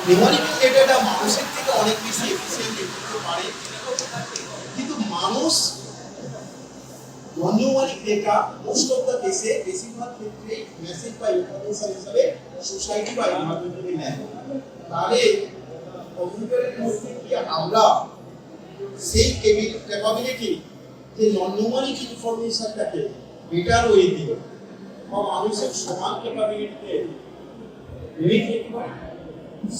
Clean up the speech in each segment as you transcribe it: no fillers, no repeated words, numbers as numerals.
Numeric ডেটাটা মানুষের থেকে অনেক বেশি এফিসিয়েন্ট করতে পারে, কিন্তু মানুষ নন-নিউমারিক ডেটা মোস্ট অফ দ্য কেসে বেশিরভাগ ক্ষেত্রে মেসেজ বা ইনফরমেশন হিসাবে সোসাইটি বা এনভায়রনমেন্টে নেয়। তাহলে কম্পিউটারের মধ্যে কি আমরা সেই ক্যাপাবিলিটি যে নন-নিউমারিক ইনফরমেশনটাকে বেটার ওয়ে দিয়ে বা মানুষের সমান ক্যাপাবিলিটিতে রেট করতে পারি,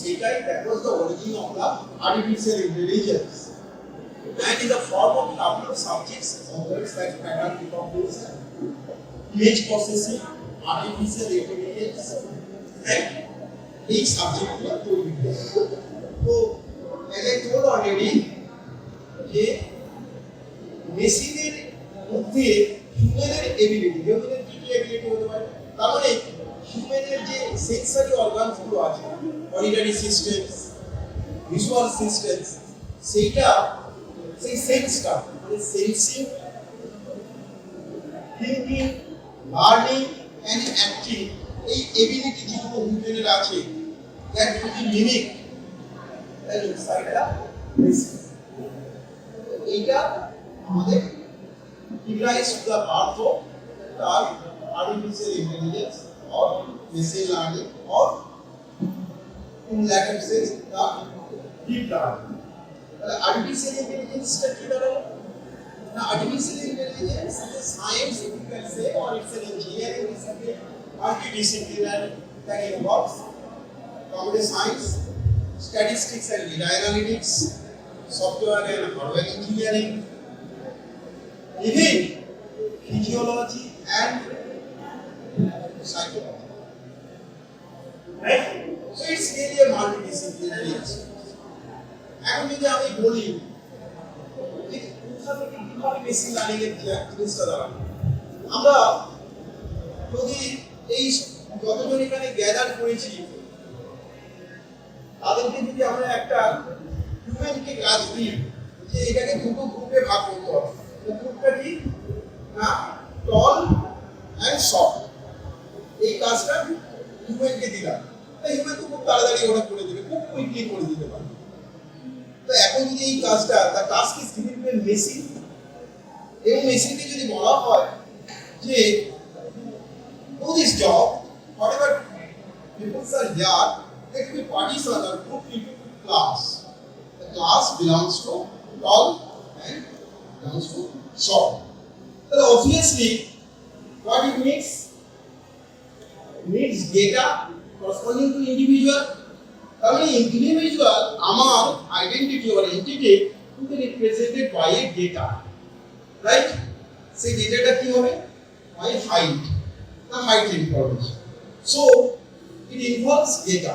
সেটাই that was the origin of the artificial intelligence. And in the form of couple of subjects, subjects like pattern recognition, image processing, artificial intelligence, and each subject will do it. So, as I told already, যে মেশিনের মধ্যে হিউম্যানের ability, হিউম্যানের কি কি ability হতে পারে? তার মানে হিউম্যানের যে সেন্সরি অর্গানস গুলো আছে, অডিটরি সিস্টেমস, ভিজুয়াল সিস্টেমস, সেইটা সেই সেন্সটা মানে sensing, thinking, learning and acting, এই এবিলিটি যেগুলো হিউম্যানের আছে, that will be mimic inside the machine. এইটা আমাদের implies to the part of the artificial intelligence or machine learning or in Latin sense the deep learning. Artificial intelligence টা কি দাঁড়ালো? না, artificial intelligence is a science, if you can say, or it's an engineering discipline, multidisciplinary that involves computer science, statistics and data analytics, software and hardware engineering, even physiology and psychology. Right? So it's really a multidisciplinary aspect. এখন যদি আমি বলি যে কোথা থেকে কিভাবে machine learning এর জিনিসটা দাঁড়াবে, আমরা যদি এই যতজন এখানে গ্যাদার করেছি তাদেরকে যদি আমরা একটা হিউম্যানকে কাজ দিই যে এটাকে দুটো গ্রুপে ভাগ করতে হবে, গ্রুপটা কি না, টল অ্যান্ড শর্ট, এই কাজটা হিউম্যানকে দিলাম, হিউম্যান তো খুব তাড়াতাড়ি ওটা করে দেবে, খুব কুইকলি করে দিতে পারবে। তো এখন যদি এই কাজটা the task is given to A machine, এবং মেশিনকে যদি বলা হয় যে do this job, whatever people's R here, let me partition or group into class. The class belongs to tall and belongs to short. So obviously what it needs data corresponding to individual. তাহলে individual আমার identity or entity will be represented by a data, right? সেই ডেটাটা কি হবে? By height, the height information. So it involves data,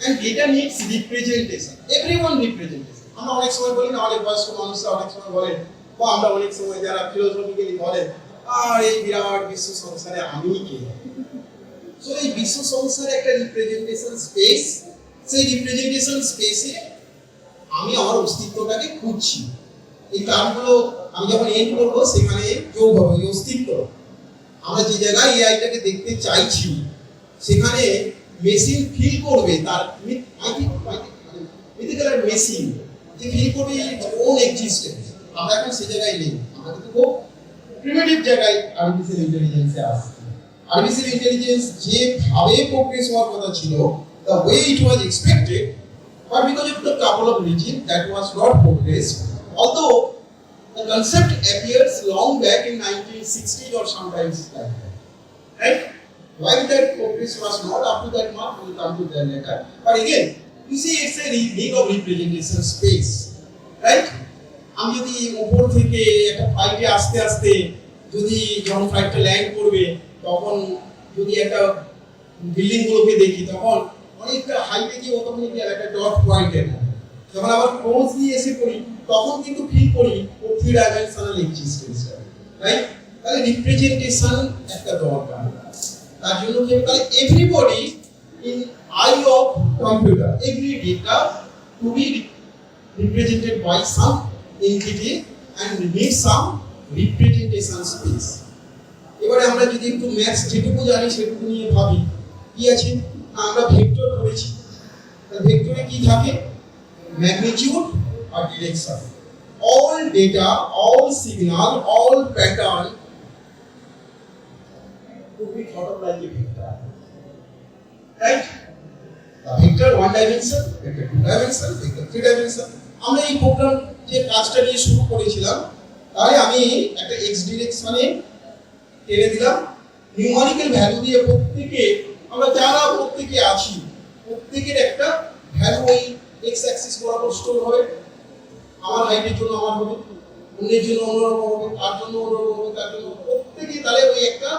and data needs representation, everyone representation. আমরা অনেক সময় বলি না, অনেক বয়স্ক মানুষরা অনেক সময় বলেন, বা আমরা অনেক সময় যারা ফিলোসফিক্যালি বলেন, আর এই বিরাট বিশ্ব সংসারে আমি কে? সো এই বিশ্ব সংসারে একটা রিপ্রেজেন্টেশন স্পেস, সেই রিপ্রেজেন্টেশন স্পেসে আমি আমার অস্তিত্বটাকে খুঁজছি। এই কারণগুলো আমি যখন এন্ড করবো সেখানে যোগ হবে এই অস্তিত্ব। আমরা যে জায়গায় এআইটাকে দেখতে চাইছি সেখানে মেশিন ফিল করবে তার মিথিক্যাল মেশিন যে ফিল করবে ইটস ওন এক্সিস্টেন্স। আমরা এখন সেই জায়গায় নেই, আমরা কিন্তু খুব প্রিমিটিভ জায়গায় আর্টিফিশিয়াল ইন্টেলিজেন্সে আসছি। আর্টিফিশিয়াল ইন্টেলিজেন্স যেভাবে প্রোগ্রেস হওয়ার কথা ছিল, the way it was expected, but because of the couple of regions that was not progressed, although the concept appears long back in 1960s or sometimes like that, right? Why that progress was not up to that mark, we will come to that later. But again, you see, it's a need of representation space, right? আমি যদি উপর থেকে একটা ফ্লাইটে আস্তে আস্তে যদি যখন ফ্লাইটটা ল্যান্ড করবে তখন যদি একটা বিল্ডিং গুলোকে দেখি তখন অনেকটা হাইটে গিয়ে অটোমেটিক একটা ডট পয়েন্টের, যখন আবার ক্লোজলি এসে পড়ি তখন কিন্তু ফিল করি ও থ্রি ডাইমেনশনাল এক্সিস্টেন্স, রাইট? তাহলে রিপ্রেজেন্টেশন একটা দরকার। তার জন্য কি তাহলে everybody in eye of computer, every data to be represented by some entity and need some representation space. এবারে আমরা যদি একটু ম্যাথস যেটুকু জানি সেটুকু নিয়ে ভাবি, কি আছে? আমরা ভেক্টর করেছি, ভেক্টরে কি থাকে? Magnitude R direction. All data, all signal, all pattern could be thought of like a vector. Right? The vector one dimension, vector two dimension, vector three dimension. আমরা এই প্রোগ্রাম যে কাজটা নিয়ে শুরু করেছিলাম, তাই আমি একটা x ডিরেকশনে টেনে দিলাম, নিউমারিক্যাল ভ্যালু দিয়ে প্রত্যেকে আমরা যারা প্রত্যেকে আছি প্রত্যেকের একটা ভ্যালু ওই x অ্যাক্সিস বরাবর স্টোর হবে। আমার হাইটের জন্য আমার হবে, অন্যের জন্য অন্যরকম হবে, তার জন্য অন্যরকম হবে, তার জন্য প্রত্যেকে তাহলে ওই একটা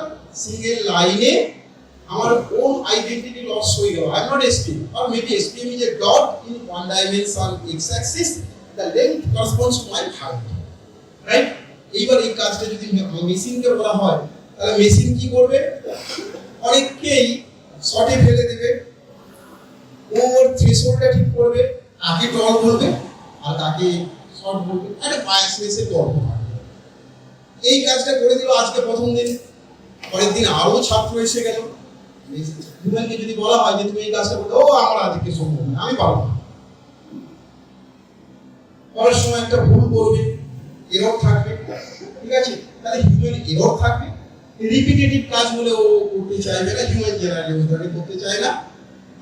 সিঙ্গেল লাইনে আমার own identity loss হয়ে গেল। I am not SPM, or maybe SPM is a dot in one dimension x-axis. The length corresponds to my height, right? এইবার এই কাজটা যদি মেশিনকে বলা হয়, তাহলে মেশিন কি করবে? অনেককেই শর্টে ফেলে দেবে, ওর থ্রেশহোল্ডটা ঠিক করবে, আগে টল বলবে আর তাকে শর্ট বলবে, একটা বায়াসনেসের গল্প থাকবে। এই কাজটা করে দিল আজকে প্রথম দিন, পরের দিন আরো ছাত্র এসে গেল। হিউম্যানকে যদি বলা হয় যে তুমি এই কাজটা করতে, ও আমার আজকে সম্ভব না, আমি পারবো না। পরের সময় একটা ভুল করবে, এরর থাকবে, ঠিক আছে? তাহলে হিউম্যান এরর থাকবে, রিপিটেটিভ কাজগুলো ও করতে চাইবে না, হিউম্যান জেনারেলি করতে চায় না।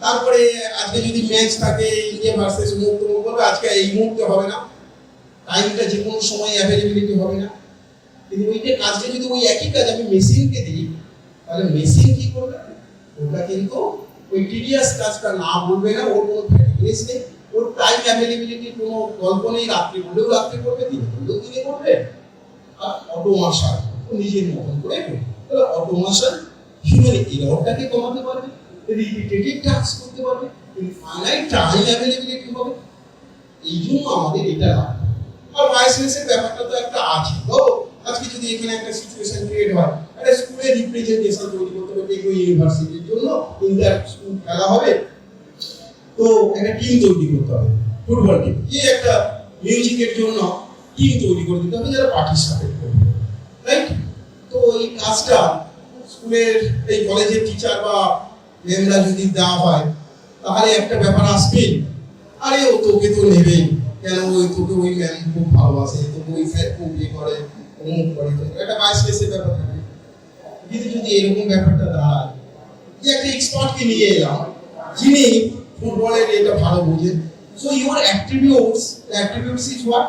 তারপরে আজকে যদি ম্যাচ থাকে ইন্ডিয়া ভার্সেস মুহূর্ত করবে, আজকে এই মুহূর্তে হবে না, টাইমটা যে কোনো সময় অ্যাভেলেবিলিটি হবে না। কিন্তু ওইটা কাজটা যদি ওই একই কাজ আমি মেশিনকে দিই, তাহলে মেশিন কি করবে? ওটা কিন্তু ওই টিডিয়াস কাজটা না বলবে না, ওর কোনো ফ্যাটিগনেস নেই, ওর টাইম অ্যাভেলেবিলিটির কোনো গল্প নেই, রাত্রি হলেও রাত্রি করবে, দিনে হলেও দিনে করবে। আর অটোমেশন নিজের মতন করে করবে। তাহলে অটোমেশন হিউম্যান এররটাকে কমাতে পারবে, রিপিটেটিভ টাস্ক করতে পারবে, ফাইনাইট টাইম অ্যাভেলেবিলিটি হবে। এই জন্য আমাদের এটা লাগবে। আর বায়াসনেসের ব্যাপারটা তো একটা আছে। তো আজকে যদি এখানে একটা সিচুয়েশন ক্রিয়েট হয়, একটা স্কুলের রিপ্রেজেন্টেশন তৈরি করতে হবে, এগো ইউনিভার্সিটির জন্য ইন্টার স্কুল খেলা হবে, তো একটা টিম তৈরি করতে হবে, ফুটবল টিম, কি একটা মিউজিকের জন্য টিম তৈরি করে দিতে হবে যারা পার্টিসিপেট করবে, রাইট? তো এই কাজটা স্কুলের এই কলেজের টিচার বা ম্যামরা যদি দেওয়া হয়, তাহলে একটা ব্যাপার আসবে, আরে ও তোকে তো নেবেই, কেন ওই তোকে ওই ম্যাম খুব ভালোবাসে, তোকে ওই স্যার খুব ইয়ে করে, অমুক করে, একটা বায়াসনেসের ব্যাপার থাকে। কিন্তু যদি এরকম ব্যাপারটা দাঁড়ায় যে একটা এক্সপার্টকে নিয়ে এলাম যিনি ফুটবলের এটা ভালো বোঝেন, so your attributes is what?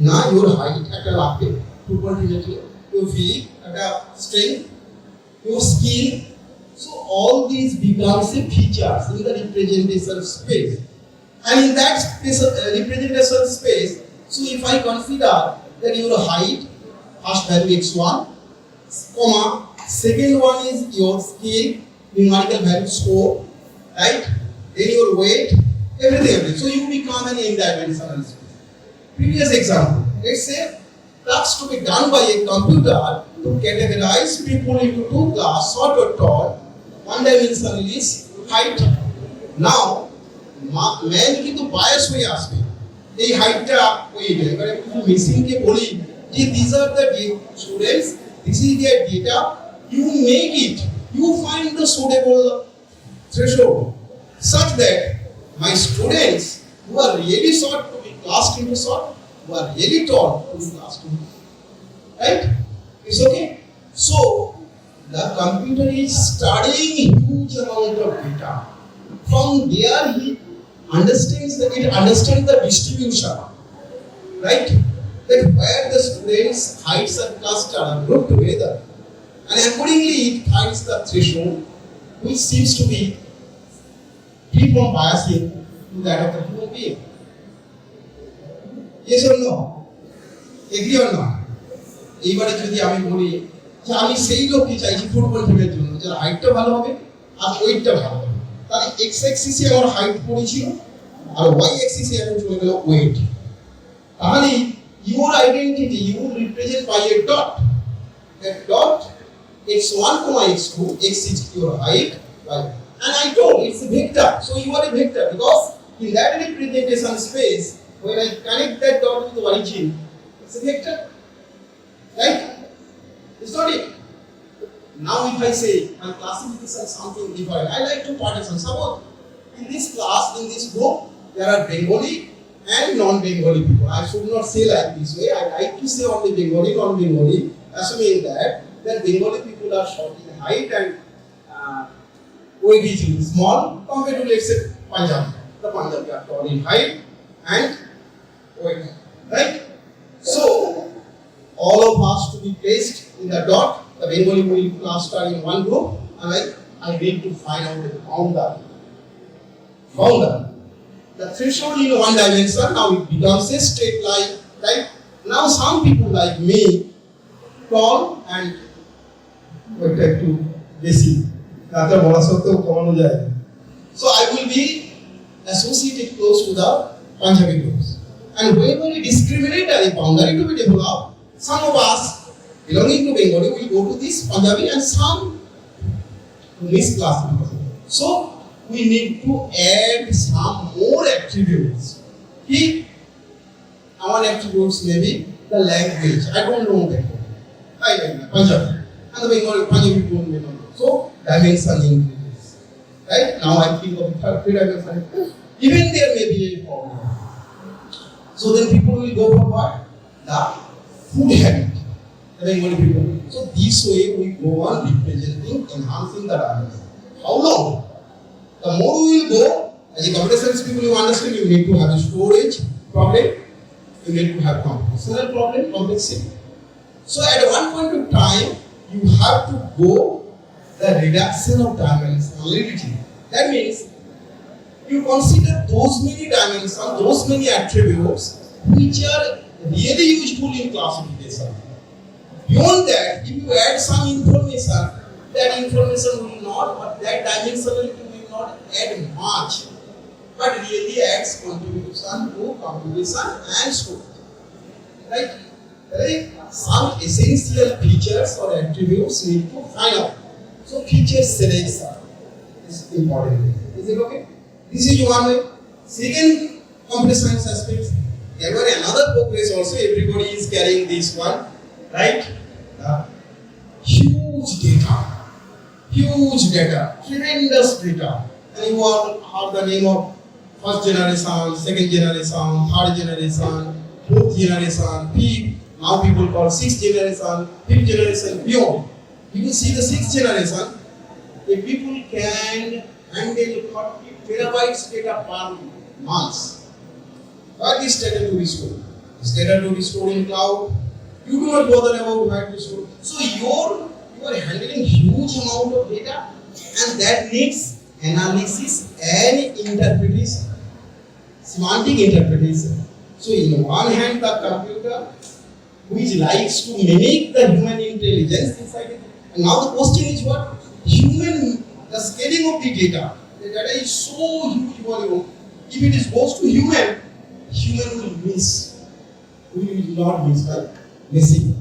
না, ইউর হাইট একটা লাগবে ফুটবল টিমের জন্য, ইউর ফিজিক একটা strength, your skill, so all these becomes a features in the representation space, and in that space, representation space, so if I consider that your height, first value x1, comma, second one is your skill, numerical value score, right? Then your weight, everything. So you become an n-dimensional space. Previous example, let's say tasks to be done by a computer to categorize people into two classes, short or tall, one dimensional is height. Now man কিন্তু bias হয়ে আসবে, এই হাইটটা ওই এবারে মেশিনকে বলি যে these are the students, this is their data, you make it, you find the suitable threshold such that my students who are really short to be classed into short, who are really tall to be classed into, right? It's okay. So the computer is studying huge amount of data. From there he understands the distribution, right? That where the students' heights are clustered and grouped together, and accordingly it finds the threshold which seems to be free from biasing to that of the human being. Yes or no? Agree or not? এইবারে যদি আমি বলি যে আমি সেই লোককে চাইছি football টিমের জন্য যার হাইটটা ভালো হবে আর ওয়েটটা ভালো হবে, তাহলে এক্স অ্যাক্সিসে আমার হাইট পড়েছিল আর ওয়াই অ্যাক্সিসে এখন চলে গেল ওয়েট, তাহলে your identity you will represent by a dot. That dot x1, x2, x is your height, right? And I told it's a vector, so you are a vector because in that representation space, when I connect that dot with the origin, it's a vector, right? It's not it. Now if I say my classification is something different, I like to partition. Suppose in this class, in this group, there are Bengali and non-Bengali people. I should not say like this way. I like to say only Bengali, non-Bengali, assuming that Bengali people are short in height and weight is small compared to, let's say, Punjab. The Punjabi are tall in height and weight, right? So, all of us to be placed in the dot. The Bengali will class are in one group, and I need to find out the founder. The threshold in one dimension, now it becomes a straight line, right? Now some people like me, tall and too basic. So I will be associated close to the Punjabi groups. And whenever we discriminate a boundary to be developed, some of us belonging to Bengali will go to this Punjabi and some to this class. So we need to add some more attributes. Our attributes may be the language. I don't know Bengali. I know Punjabi. And the Bengali Punjabi don't know. So dimension increases. Right? Now I think of the three dimension. Even there may be a problem. So then people will go for what? The food habit. The Bengali people. So this way we go on representing, enhancing the dimension. How long? The more we will go, as a computer science people, you understand, you need to have a storage problem, you need to have computational problem, complexity. So at one point of time, you have to go the reduction of dimensionality. That means you consider those many dimensions, those many attributes which are really useful in classification. Beyond that, if you add some information, that information will not, but that dimensionality will not add much, but really adds contribution to computation and storage. Right? Some essential features or attributes need to find out. So feature selection is important. Is it okay? This is one way. Second computer science aspect. There were another progress also. Everybody is carrying this one, right? Huge data, tremendous data. And you all have the name of first generation, second generation, third generation, fourth generation, fifth. Now people call sixth generation, fifth generation, beyond. You can see the sixth generation. The people can handle 40 terabytes data per month. But this data to be stored. This data to be stored in cloud. You do not bother about where to store. So you are handling huge amount of data, and that needs analysis and interpretation, semantic interpretation. So in one hand, the computer which likes to mimic the human intelligence inside it. And now the question is what? The scaling of the data. The data is so huge volume. If it goes to human will miss. We will not miss, right? Missing.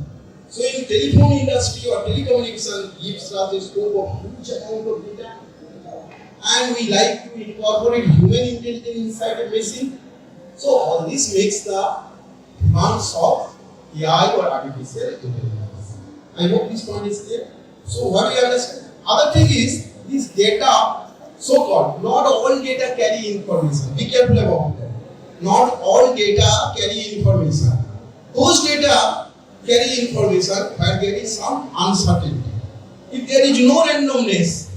So in telephone industry or telecommunication gives us a scope of huge amount of data, and we like to incorporate human intelligence inside a machine. So all this makes the demands of AI or artificial intelligence. I hope this point is clear. So what we understand? Other thing is this data, so-called, not all data carry information. Be careful about that. Not all data carry information. Those data carry information where there is some uncertainty. If there is no randomness,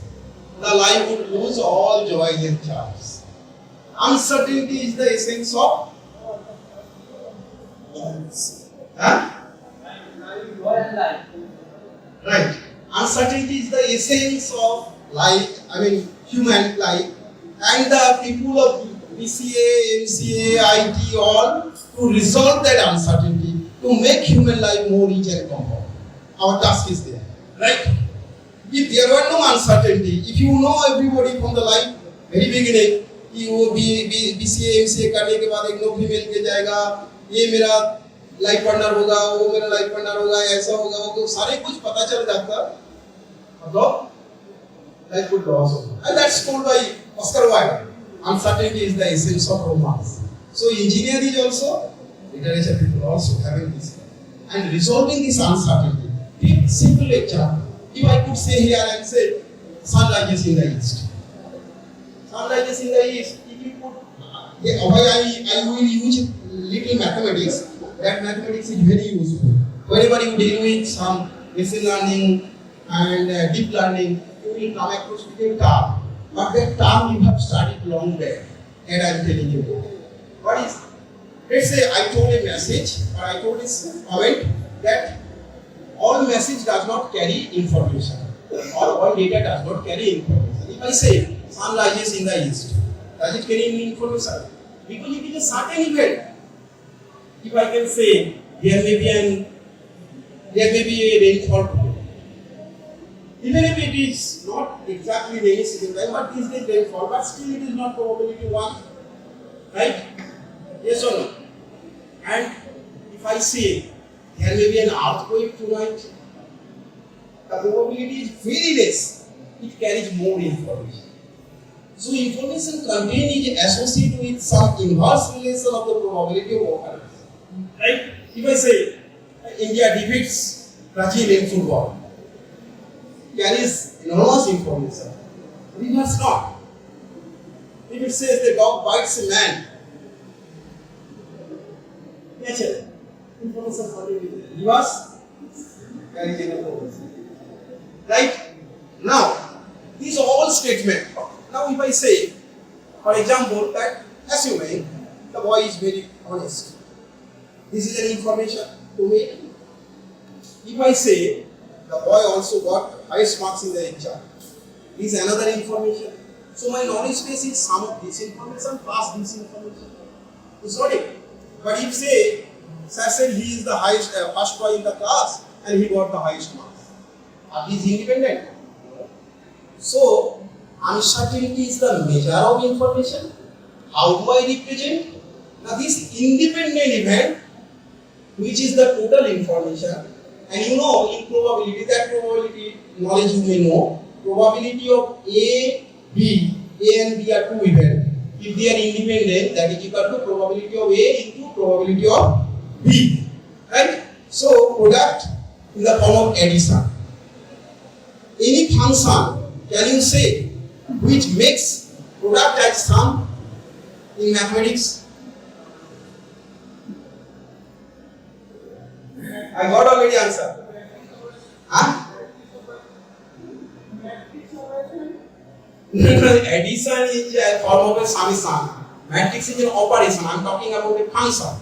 the life would lose all joy and charms. Uncertainty is the essence of Right. Uncertainty is the essence of life, human life. And the people of BCA, MCA, IT, all to resolve that uncertainty, to make human life more rich and comfortable. Our task is there. Right? If there were no uncertainty, if you know everybody from the life, very beginning, कि वो BCA, MCA करने के बाद एक नौकरी मिल के जाएगा, ये मेरा लाइफ पार्टनर होगा, वो मेरा लाइफ पार्टनर होगा, ऐसा होगा, वो तो सारे कुछ पता चल जाता, मतलब life would lose. And that's told by Oscar Wilde. Uncertainty is the essence of romance. So engineer is also, literature people also having this. And resolving this uncertainty. Take simple example. If I could say here and say, sun rises in the east. sun rises in the east. If you put, why I will use little mathematics. That mathematics is very useful. Whenever you deal with some machine learning and deep learning, you will come across with a term. But that term you have studied long back, and I am telling you what is. Let's say I told a message, or I told this comment that all message does not carry information, or all data does not carry information. If I say sun rises in the east, does it carry any information? Because it is a certain event. If I can say there may be a rainfall today, even if it is not exactly rainy season time, but this day rainfall, but still it is not probability 1, right? Yes or no? And if I say there may be an earthquake tonight, the probability is very less. It carries more information. So information contained is associated with some inverse relation of the probability of occurrence. Right? If I say India defeats Brazil in football, carries enormous information. Reverse not. If it says the dog bites a man, nature, information contained in reverse carries information. Right? Now, these are all statements. Now, if I say, for example, that assuming the boy is very honest, this is an information to me. If I say the boy also got highest marks in the exam, this is another information. So my knowledge base is sum of this information plus this information. It's not it. But if say, sir said he is the highest first boy in the class and he got the highest marks, are these independent? So uncertainty is the measure of information. How do I represent? Now this independent event, which is the total information, and you know in probability, that probability knowledge you may know, probability of A and B are two events. If they are independent, that is equal to probability of A into probability of B. Right? So product in the form of addition. Any function, can you say, which makes product as sum in mathematics? I got already answer. Huh? Addition is a form of a summation. Matrix is an operation. I am talking about a function.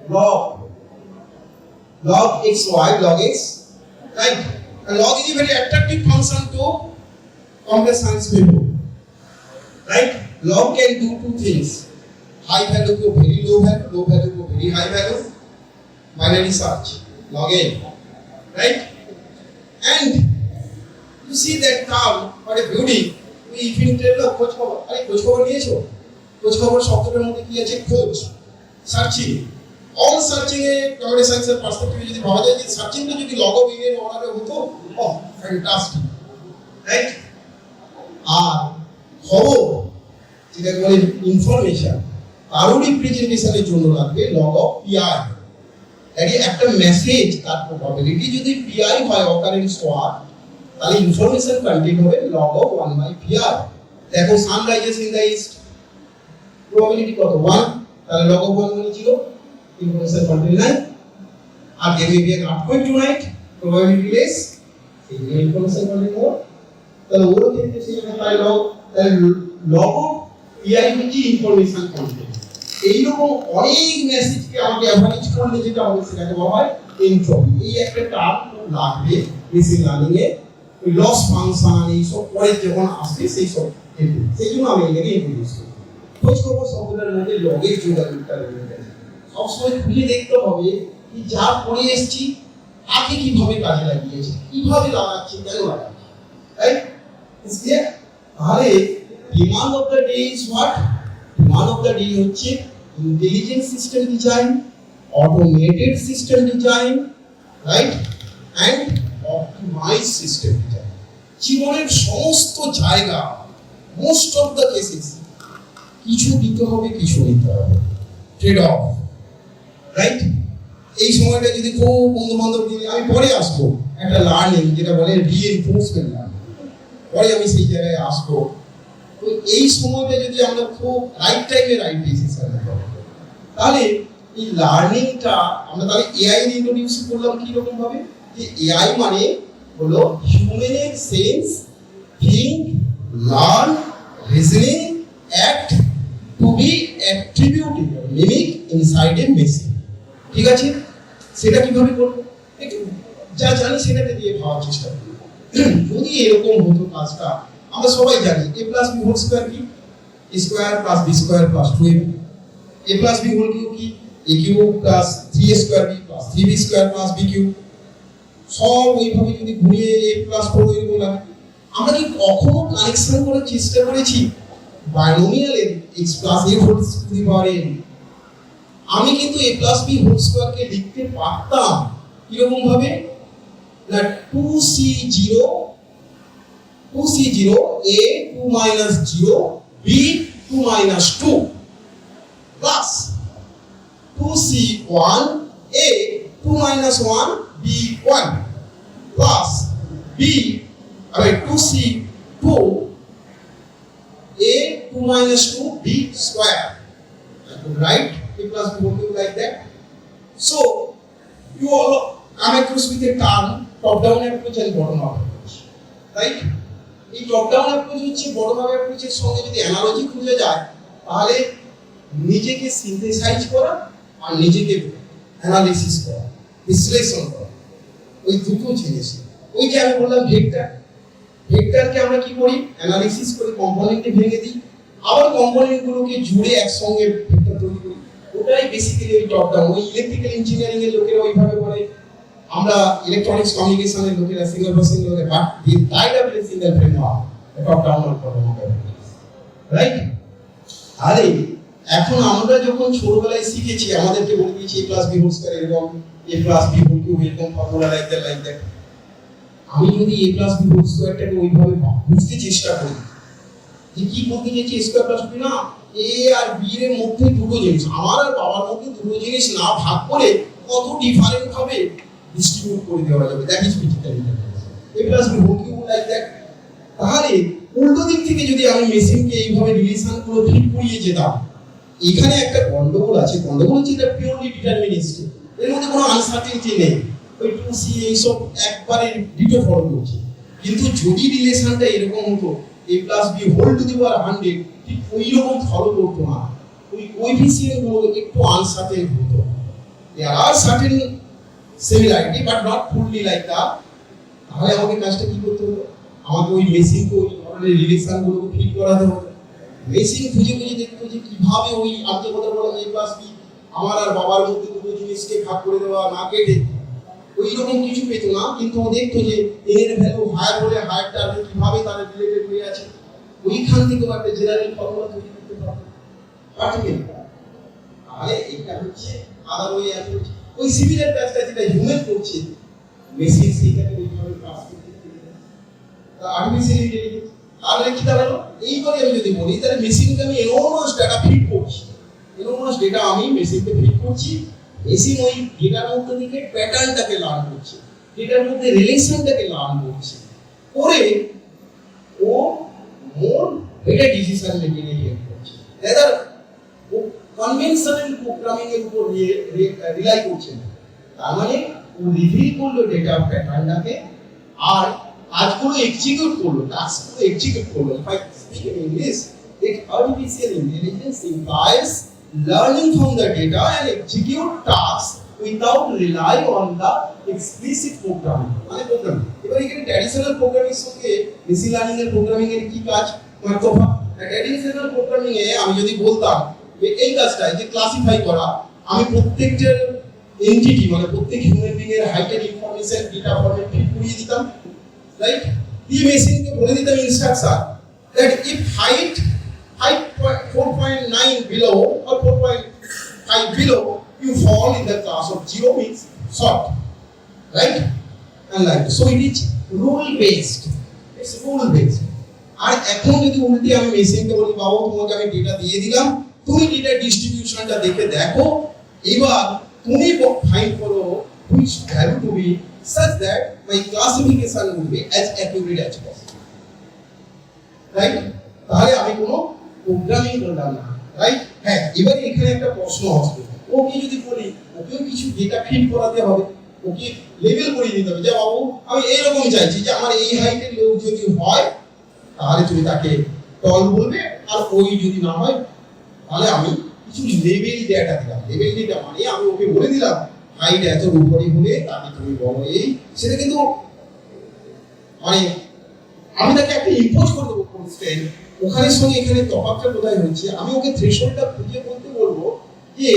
Log xy, log x, right? And log is a very attractive function to complex science people, right? Log can do two things: high value to very low value to very high value, binary search, log n, right? And you see that term, what a beauty. We even tell the খোঁজ খবর, আরে খোঁজ খবর নিয়েছো? খোঁজ খবর শব্দটার মধ্যে কি আছে? খোঁজ, searching. All searching a computer science perspective যদি ভাবা যায় যে সার্চিং টা যদি লগ অফ এর অর্ডারে হতো, oh fantastic, right? আর খবর যেটা বলে ইনফরমেশন, তারও রিপ্রেজেন্টেশনের জন্য লাগবে লগ অফ পিআই। এটি একটা মেসেজ, তার প্রবাবিলিটি যদি পিআই হয় অকারেন্স হওয়ার, তাহলে ইনফরমেশন কন্টেন্ট হবে লগ অফ 1/পিআই। দেখো sun rises in the east, probability কত? 1, তাহলে লগ অফ 1 মানে 0, information contained 9. R there may be an earthquake tonight, probability less, সেই জন্য information contained more। তাহলে ওর ক্ষেত্রে সেই তাই লগ অফ পিআই হচ্ছে ইনফরমেশন কন্টেন্ট। এইরকম অনেক মেসেজকে আমাকে অ্যাভারেজ করলে যেটা হবে সেটাকে বলা হয় এনট্রপি। এই একটা টার্ম লাগবে মেশিন লার্নিং এ, লস ফাংশন এইসব পরে যখন আসবে সেই সব সেই জন্য আমি এটাকে ইন্ট্রোডিউস করি। খোঁজ খবর শব্দটার মধ্যে লগের যোগাযোগটা রয়ে গেছে। সবসময় খুঁজে দেখতে হবে কি যা পড়ে এসেছি তাকে কিভাবে কাজে লাগিয়েছি, কিভাবে লাগাচ্ছি, কেন লাগাচ্ছি, রাইট? Is clear? তাহলে demand of the day is what? Demand of the day হচ্ছে intelligent system design, automated system design, right, and optimise system design. জীবনের সমস্ত জায়গা, মোস্ট অফ দ্য কেসেস কিছু দিতে হবে, কিছু নিতে হবে, ট্রেড অফ, রাইট? এই সময়টা যদি খুব বন্ধু বান্ধব নিয়ে আমি পরে আসবো একটা লার্নিং যেটা বলে রিএনফোর্সমেন্ট লার্নিং, পরে আমি সেই জায়গায় আসবো। তো এই সময়টা যদি আমরা খুব রাইট টাইমে রাইট ডিসিশন নেব, তাহলে এই লার্নিংটা আমরা তাহলে এআই এর ইন্ট্রোডিউস করলাম কি রকম ভাবে, যে এআই মানে হলো হিউম্যানের sense, think, learn, reasoning, act to be attributed mimic inside a machine. ঠিক আছে, সেটা কিভাবে করবো, একটু যা জানি সেটাকে দিয়ে ভাবার চেষ্টা করি। যদি এরকম হতো কাজটা, আমরা সবাই জানি a plus b whole square কি, a square plus b square plus 2ab, a plus b whole cube কি, a cube plus 3a square b plus 3b square plus b cube. সব ওইভাবে যদি ঘুরিয়ে a প্লাস 4 এরকম লাগে, আমরা কি কখনো কানেকশন করার চেষ্টা করেছি বাইনোমিয়ালের x plus a whole to the power n? আমি কিন্তু a plus b whole square কে লিখতে পারতাম কিরকম ভাবে না 2c0 a 2 minus 0 b 2 minus 2 plus 2c1 a 2 minus 1 b 1 plus b 2c2 a 2 minus 2 b square. I could write a plus b whole cube like that. So you all come across with a term top down approach and bottom up approach, right? এই top down approach হচ্ছে bottom up অ্যাপ্রোচের সঙ্গে যদি analogy খুঁজে যায়, তাহলে নিজেকে synthesise করা আর নিজেকে অ্যানালিসিস করা, বিশ্লেষণ করা, ওই দুটো জিনিস। ওই যে আমি বললাম ভেক্টরকে আমরা কি করি, অ্যানালিসিস করি, কম্পোনেন্টে ভেঙে দিই, আবার কম্পোনেন্টগুলোকে জুড়ে একসঙ্গে ভেক্টর তৈরি করি। ওটাই বেসিক্যালি ওই টপ ডাউন। ওই ইলেকট্রিক্যাল ইঞ্জিনিয়ারিং এর লোকেরা ওইভাবে করে, আমরা ইলেকট্রনিক্স কমিউনিকেশনের লোকেরা সিঙ্গেল পার্সন লোকে, but the Tide up in single framework top down problem, right? আরে এখন আমরা যখন ছোটবেলায় শিখেছি, আমাদেরকে বলে দিয়েছি a plus b whole square এরকম, a plus b whole cube এরকম ফর্মুলা লাইক দ্যাট। আমি যদি a প্লাস b হোল স্কয়ারটাকে ওইভাবে বুঝতে চেষ্টা করি যে কি বলতে চাইছি, a স্কয়ার প্লাস b না, a আর b এর মধ্যে দুটো জিনিস, আমার আর বাবার মধ্যে দুটো জিনিস না ভাগ করে কত ডিফারেন্ট হবে ডিস্ট্রিবিউট করে দেওয়া যাবে, that is physical interface. a plus b whole cube like that. তাহলে উল্টো দিক থেকে যদি আমি মেশিনকে এইভাবে রিলেশনগুলো ফিট করিয়ে যেতাম, এখানে একটা গন্ডগোল আছে। গন্ডগোল হচ্ছে এটা পিওরলি ডিটারমিনিস্টিক, এর মধ্যে কোনো আনসার্টেনিটি নেই। ওই 2c এইসব একবারে ডিটো ফলো করছে। কিন্তু যদি রিলেশনটা এরকম হতো a plus b whole to the power 100, ঠিক ওই রকম ফলো করতো না, ওই কোএফিসিয়েন্ট গুলো একটু আনসার্টেন হতো। There are certain similarity but not fully like that. তাহলে আমাকে কাজটা কি করতে হলো, আমাকে ওই মেশিনকে ওই ধরনের রিলেশনগুলোকে ফিট করাতে হবে। মেশিন খুঁজে দেখতো যে কিভাবে ওই আজকে কথা বললাম a প্লাস b, আমার আর বাবার মধ্যে দুটো জিনিসকে ভাগ করে দেওয়া না কেটে ওই রকম কিছু পেত না, কিন্তু ও দেখতো যে এর ভ্যালু হায়ার হলে হায়ার টার্মে কিভাবে তার রিলেটেড হয়ে আছে, ওইখান থেকে একটা জেনারেল ফর্মুলা তৈরি করতে পারতো। তাহলে এটা হচ্ছে আদার ওয়ে অ্যাপ্রোচ। ওই সিমিলার কাজটা যেটা হিউম্যান করছে, মেশিন সেইটাকে ওইভাবে কাজ করতে পারে। আর্টিফিশিয়াল ইন্টেলিজেন্স তাহলে কি দাঁড়ালো, এইবারে আমি যদি বলি তাহলে মেশিনকে আমি এনোমাস ডাটা ফিড করছি, এনোমাস ডেটা আমি মেশিনকে ফিড করছি, মেশিন ওই ডেটার মধ্যে থেকে প্যাটার্নটাকে লার্ন করছে, ডেটার মধ্যে রিলেশনটাকে লার্ন করছে, করে ও মোর বেটার ডিসিশন মেকিং এ হেল্প করছে। এদার ও কনভেনশনাল প্রোগ্রামিং এর উপর রিলাই করছে না। তার মানে ও রিভিল করলো ডেটা প্যাটার্নটাকে, আর কাজগুলো এক্সিকিউট করলো, টাস্কগুলো এক্সিকিউট করলো। If I speak in English, that artificial intelligence implies learning from the data and execute tasks without rely on the explicit programming. মানে প্রোগ্রামিং। এবার এখানে ট্র্যাডিশনাল প্রোগ্রামিং এর সঙ্গে মেশিন লার্নিং এর প্রোগ্রামিং এর কি কাজ, তফাৎ? ট্র্যাডিশনাল প্রোগ্রামিং এ আমি যদি বলতাম যে এই কাজটা যে ক্লাসিফাই করা, আমি প্রত্যেকটা এন্টিটি মানে প্রত্যেক হিউম্যান বিং এর হাইটের ইনফরমেশন ডেটা ফরম্যাট ফিট করিয়ে দিতাম, রাইট? এই মেশিনকে বলে দিতাম instruction that if height 4.9 below or 4.5 below, you fall in the class of 0 means short, right? And like so it is rule based, it's rule based. আর এখন যদি উল্টে আমি মেশিনকে বলি বাবা তোমাকে আমি ডেটা দিয়ে দিলাম, তুমি ডেটা ডিস্ট্রিবিউশনটা দেখো, এবার তুমি ফাইন্ড করো which value to be such that my classification will be as accurate as possible. Right? তাহলে আমি কোনো প্রোগ্রামিং করলাম না, রাইট? হ্যাঁ, এবারে এখানে একটা প্রশ্ন আসবে, ওকে যদি বলি ওকেও কিছু ডেটা ফিড করাতে হবে, ওকে লেভেল করে দিতে হবে যে বাবু আমি এইরকম চাইছি যে আমার এই হাইটের লোক যদি হয় তাহলে তুমি তাকে টল বলবে, আর ওই যদি না হয় তাহলে আমি কিছু লেভেল ডেটা দিলাম। লেভেল ডেটা মানে আমি ওকে বলে দিলাম হাইট এত উপরে হলে তাকে তুমি বলো এই, সেটা কিন্তু মানে আমি তাকে একটা ইম্পোজ করে দেবো কনস্ট্যান্ট। ওখানে সঙ্গে এখানে তফাৎটা কোথায় হচ্ছে, আমি ওকে থ্রেশহোল্ডটা খুঁজে বলতে বলবো যে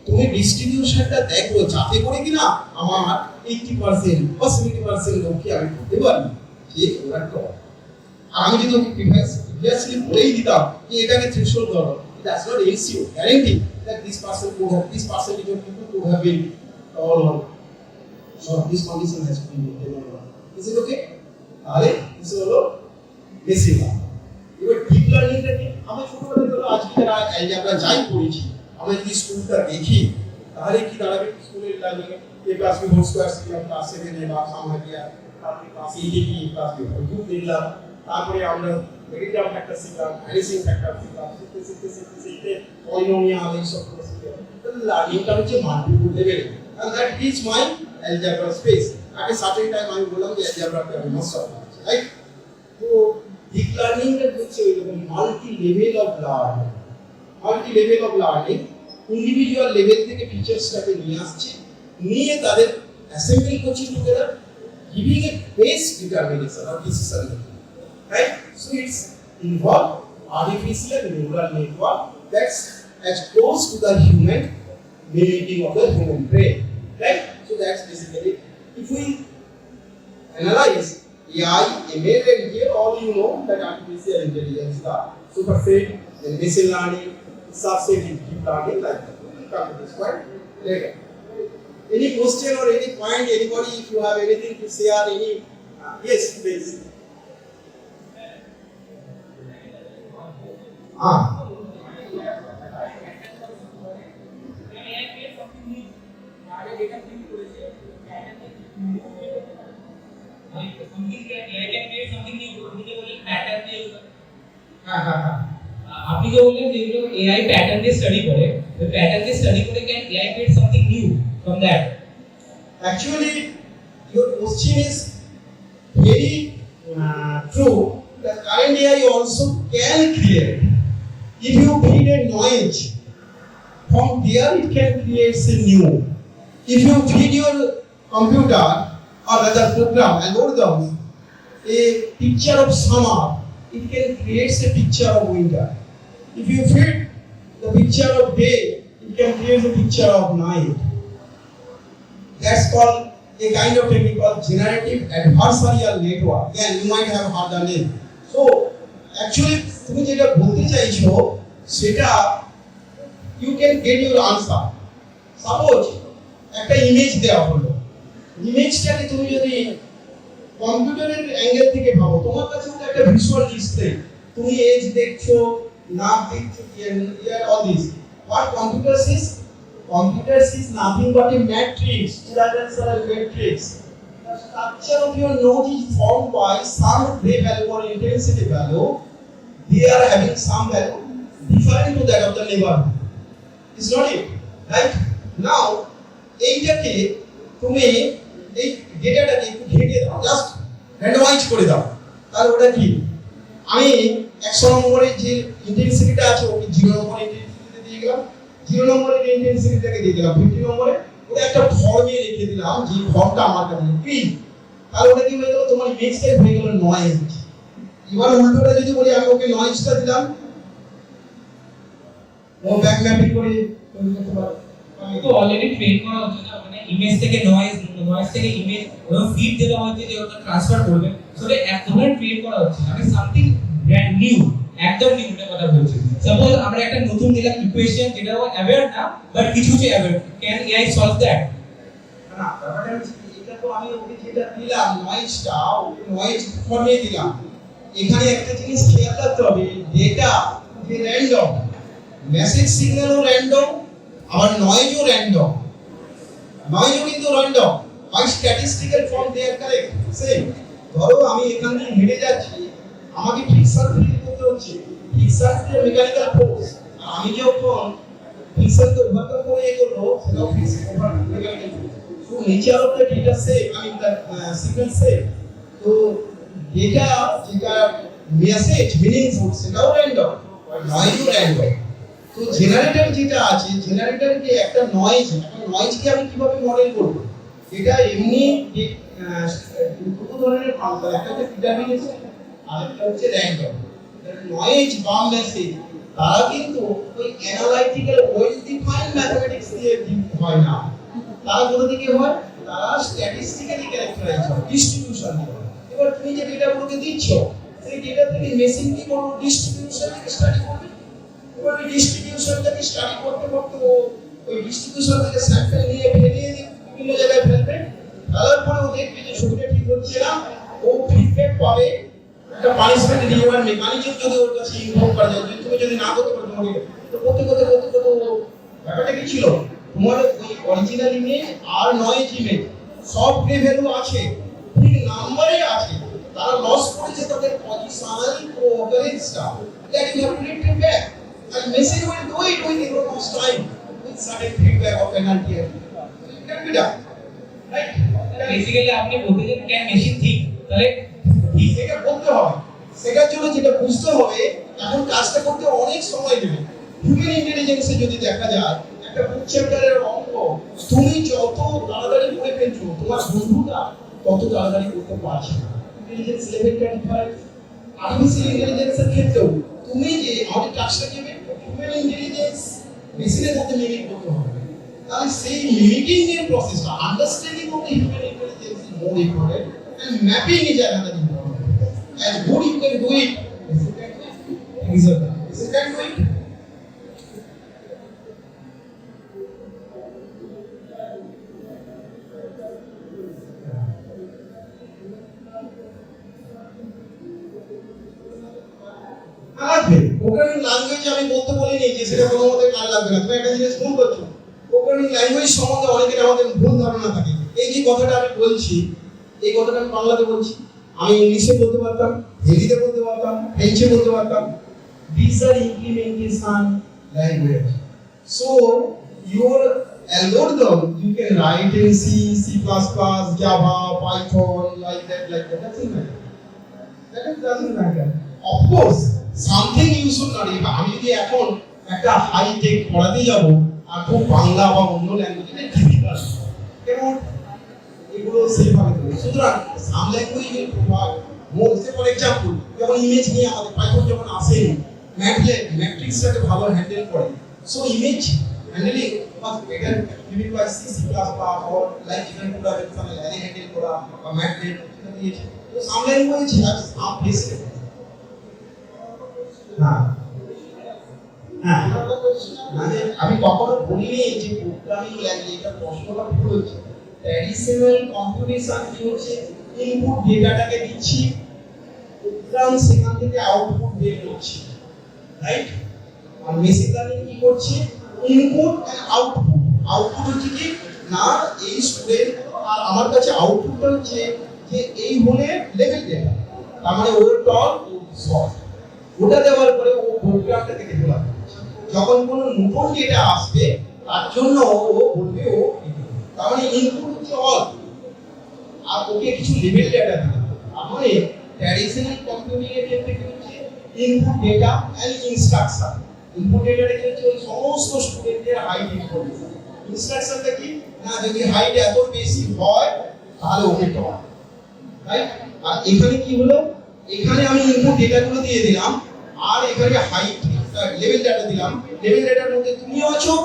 তুমি ডিস্ট্রিবিউশনটা দেখো যাতে করে কিনা আমার 80% বা 70% লোককে আমি বলতে পারি যে ওরা টপ। আমি যদি ওকে প্রিভিয়াসলি বলেই দিতাম যে এটাকে থ্রেশহোল্ড ধরো, that's not ensure guarantee that this person could have, this percentage of people could have been all on, so this condition has to be maintained on. Is it okay? তাহলে this হলো basic. এবার deep লার্নিংটাকে আমরা ছোটবেলা থেকে আজকে যারা algebra যাই পড়েছি, আমরা যদি স্কুলটা দেখি তাহলে কি দাঁড়াবে? স্কুলের লার্নিং এ প্লাস বি হোল স্কয়ার শিখলাম ক্লাস 7 এ বা সামহারিয়া, তারপরে ক্লাস 8 এ কি প্লাস বি হোল কিউব দেখলাম, তারপরে আমরা ভেরিয়েবল ফ্যাক্টর শিখলাম, ভ্যানিশিং ফ্যাক্টর শিখলাম, শিখতে পলিনোমিয়াল এইসব করে শিখলাম। তাহলে লার্নিংটা হচ্ছে মাল্টিপল লেভেলে, and that is my algebra space. At a certain time আমি বললাম যে algebra আমি মাস্টার করছি, রাইট? তো ডিপ লার্নিংটা হচ্ছে এরকম multi level of learning. Multi level of learning individual level থেকে ফিচার্সটাকে নিয়ে আসছে, নিয়ে তাদের অ্যাসেম্বল করছে together, giving a base determination of decision making, right? So it's involve artificial neural network that's as close to the human mimicking of the human brain, right? So that's basically, if we analyze AI, ML, and here all you know that artificial intelligence, the superset, then machine learning, subset in deep learning, like that. We'll come to this point later. Any question or any point, anybody, if you have anything to say or any, yes, please. আপনি যে বললেন যেগুলো AI pattern দিয়ে study করে, the pattern দিয়ে study করে can AI create something new from that? Actually, your question is very true. The current AI also can create. If you feed a noise, from there it can create a new. If you feed your computer or other program algorithms a picture of summer, it can create a picture of winter. If you feed the picture of day, it can create a picture of night. That's called a kind of technique called generative adversarial network. Again, you might have heard the name. So, actually, তুমি যেটা বলতে চাইছো সেটা you can get your answer. Suppose একটা image দেওয়া হলো, ইমেজটাকে তুমি যদি কম্পিউটারের অ্যাঙ্গেল থেকে ভাবো, তোমার কাছে তো একটা ভিজুয়াল ডিসপ্লে, তুমি এজ দেখছো, নাম দেখছো, ইয়ার all this, but computer sees nothing but a matrix, two-dimensional matrix. The structure of your node is formed by some gray value or intensity value. They are having some value different to that of the neighborhood. Is not it, right? Now, এইটাকে তুমি এই ডেটাটাকে একটু ঘেটে দাও, just randomise করে দাও। তাহলে ওটা কি, আমি 100 নম্বরের যে ইন্টেন্সিটিটা আছে ওকে 0 নম্বরের ইন্টেন্সিটিতে দিয়ে গেলাম, 0 নম্বরের ইন্টেন্সিটিটাকে দিয়ে দিলাম 50 নম্বরে, ওটা একটা ফর্মে রেখে দিলাম যে ফর্মটা আমার কাছে কি, তাহলে ওটা কি হয়ে গেল, তোমার ইমেজটাই হয়ে গেল নয়েজ। এবার উল্টোটা যদি বলি, আমি ওকে নয়েজটা দিলাম, ও ব্যাক ম্যাপিং করে করতে পারে। তো অলরেডি ট্রেন করা হচ্ছে না, মানে ইমেজ থেকে নয়েজ, নয়েজ থেকে ইমেজ ওরকম ফিড দেওয়া হচ্ছে যে ওটা ট্রান্সফার করবে, সো এক ধরনের ট্রেন করা হচ্ছে, মানে সামথিং ব্র্যান্ড নিউ, একদম নিউ এর কথা বলছি। সাপোজ আমরা একটা নতুন দিলাম ইকুয়েশন যেটা ও অ্যাওয়্যার না, বাট কিছু যে aware, can AI solve that? না, ব্যাপারটা হচ্ছে এটা তো আমি ওকে যেটা দিলাম নয়েজটা, ওকে নয়েজ ফর্মে দিলাম। এখানে একটা জিনিস খেয়াল রাখতে হবে, ডেটা যে র্যান্ডম, মেসেজ সিগন্যালও র্যান্ডম, আবার নয়েজও র্যান্ডম, নয়েজও কিন্তু random, by statistical form they are correct same. ধরো আমি এখান থেকে হেঁটে যাচ্ছি, আমাকে ফিক্সার ফিল্ড করতে হচ্ছে ফ্রিকশন যে মেকানিক্যাল ফোর্স, আমি যখন ফ্রিকশনকে ওভারকাম করে এ করবো সেটাও ফ্রিকশন ওভার মেকানিক্যাল ফোর্স। তো nature of the data set, I mean the signal set, তো ডেটা যেটা মেসেজ মিনিংফুল সেটাও র্যান্ডম, নয়েজও র্যান্ডম। তো জেনারেটর যেটা আছে, জেনারেটরকে একটা নয়েজকে আমি কিভাবে মডেল করব? এটা এমনি দুটো ধরনের ফাংশন, একটা হচ্ছে ডিটারমিনিস্টিক আর একটা হচ্ছে র্যান্ডম। নয়েজ বা মেসেজ তারা কিন্তু ওই অ্যানালাইটিক্যাল ওয়েল ডিফাইন্ড ম্যাথমেটিক্স দিয়ে হয় না, তারা কোথা থেকে হয়? তারা স্ট্যাটিস্টিক্যালি ক্যারেক্টারাইজ হয়, ডিস্ট্রিবিউশন দিয়ে। এবার তুমি যে ডেটাগুলোকে দিচ্ছ সেই ডেটা থেকে মেশিন কি করবে? ডিস্ট্রিবিউশনটাকে স্টাডি করবে। এবার ওই ডিস্ট্রিবিউশনটাকে স্টাডি করতে করতে ওই ডিস্ট্রিবিউশন থেকে স্যাম্পল নিয়ে ফেলিয়ে বিভিন্ন জায়গায় ফেলবে, ফেলার পরে ও দেখবে যে ছবিটা ঠিক হচ্ছে না, ও ফিডব্যাক পাবে, একটা পানিশমেন্ট রিওয়ার্ড মেকানিজম যদি ওর কাছে ইনভলভ করা যায়, তুমি যদি না করতে পারো তোমাকে তো করতে ব্যাপারটা কি ছিল? তোমার ওই অরিজিনাল ইমেজ আর নয়েজ ইমেজ সব গ্রে ভ্যালু আছে, ঠিক নাম্বারে আছে, তারা লস করেছে তাদের পজিশনাল কোঅকারেন্সটা, that you have to retrieve back and machine will do it with enormous time with certain feedback of penalty. It can be done, right? Basically আপনি বলতে চান ক্যান মেশিন ঠিক, তাহলে ঠিক এটা বলতে হবে, সেটার জন্য যেটা বুঝতে হবে এখন কাজটা করতে অনেক সময় নেবে। হিউম্যান ইন্টেলিজেন্সে যদি দেখা যায় একটা বুক চ্যাপ্টারের অঙ্ক তুমি যত তাড়াতাড়ি করে ফেলছো তোমার বন্ধুটা তত তাড়াতাড়ি করতে পারছে না। ইন্টেলিজেন্স লেভেলটা ডিফারেন্ট। আর্টিফিশিয়াল ইন্টেলিজেন্সের ক্ষেত্রেও তুমি যে আমাদের টাস্কটা নেবে হিউম্যান ইন্টেলিজেন্স মেশিনের সাথে মিমিক করতে হবে, তাহলে সেই মিমিকিং এর প্রসেসটা understanding of the human intelligence is more important and mapping is another important. As good you can do it, if you can do it. লাগবে প্রোগ্রামিং ল্যাঙ্গুয়েজ আমি বলতে বলিনি যে সেটা কোনো মতে কাজ লাগবে না, তুমি একটা জিনিস ভুল করছো। প্রোগ্রামিং ল্যাঙ্গুয়েজ সম্বন্ধে অনেকের আমাদের ভুল ধারণা থাকে। এই যে কথাটা আমি বলছি, এই কথাটা আমি বাংলাতে বলছি, আমি ইংলিশে বলতে পারতাম, হিন্দিতে বলতে পারতাম, ফ্রেঞ্চে বলতে পারতাম। These are implementation language. So your algorithm you can write in C, C++, Java, Python, like that. Doesn't matter. That doesn't matter. Of course, something you should not. আমি যদি এখন একটা হাই টেক পড়াতে যাব আর খুব বাংলা বা অন্য ল্যাঙ্গুয়েজ এটা ডিফিকাল্ট, কেমন এগুলো সেইভাবে করে। সুতরাং some language will provide more. For example যখন ইমেজ নিয়ে আমাদের পাইথন যখন আসেনি, ম্যাটলেট ম্যাট্রিক্সটাকে ভালো হ্যান্ডেল করে, so image handling must better given by C C plus plus or like even পুরা ভেক্টর অ্যারে হ্যান্ডেল করা বা ম্যাটলেট এটা দিয়েছে। তো some language have some basic. মানে আমি কখনো বলিনি যে প্রোগ্রামিং ল্যাঙ্গুয়েজ এটা প্রশ্নটা ভুল হচ্ছে। ট্র্যাডিশনাল কম্পিউটেশন কি হচ্ছে, ইনপুট ডেটাটাকে দিচ্ছি, প্রোগ্রাম সেখান থেকে আউটপুট বের করছে, রাইট? আর মেশিন লার্নিং কি করছে, ইনপুট এন্ড আউটপুট। আউটপুট হচ্ছে কি না এই স্টুডেন্ট, আর আমার কাছে আউটপুটটা হচ্ছে যে এই হলে লেভেল ডেটা, তার মানে ওর টল ও শর্ট, ওটা দেওয়ার পরে ও প্রোগ্রামটাকে ডেভেলপ করছে। যখন কোনো নতুন ডেটা আসবে তার জন্য ও বলবে ও, তার মানে ইনপুট হচ্ছে অল, আর ওকে কিছু লেভেল ডেটা দিতে হবে। তার মানে ট্র্যাডিশনাল কম্পিউটিং এর ক্ষেত্রে কি হচ্ছে, input data and instruction. Input ডেটাটা কি হচ্ছে ওই সমস্ত স্টুডেন্টদের হাইট ইনফরমেশন। ইনস্ট্রাকশনটা কি না যদি হাইট এত বেশি হয় তাহলে ওকে টল, রাইট? আর এখানে কি হলো, এখানে আমি ইনপুট ডেটাগুলো দিয়ে দিলাম আর এখানে হাইট লেভেল ডেটা দিলাম। লেভেল ডেটার মধ্যে তুমিও আছো,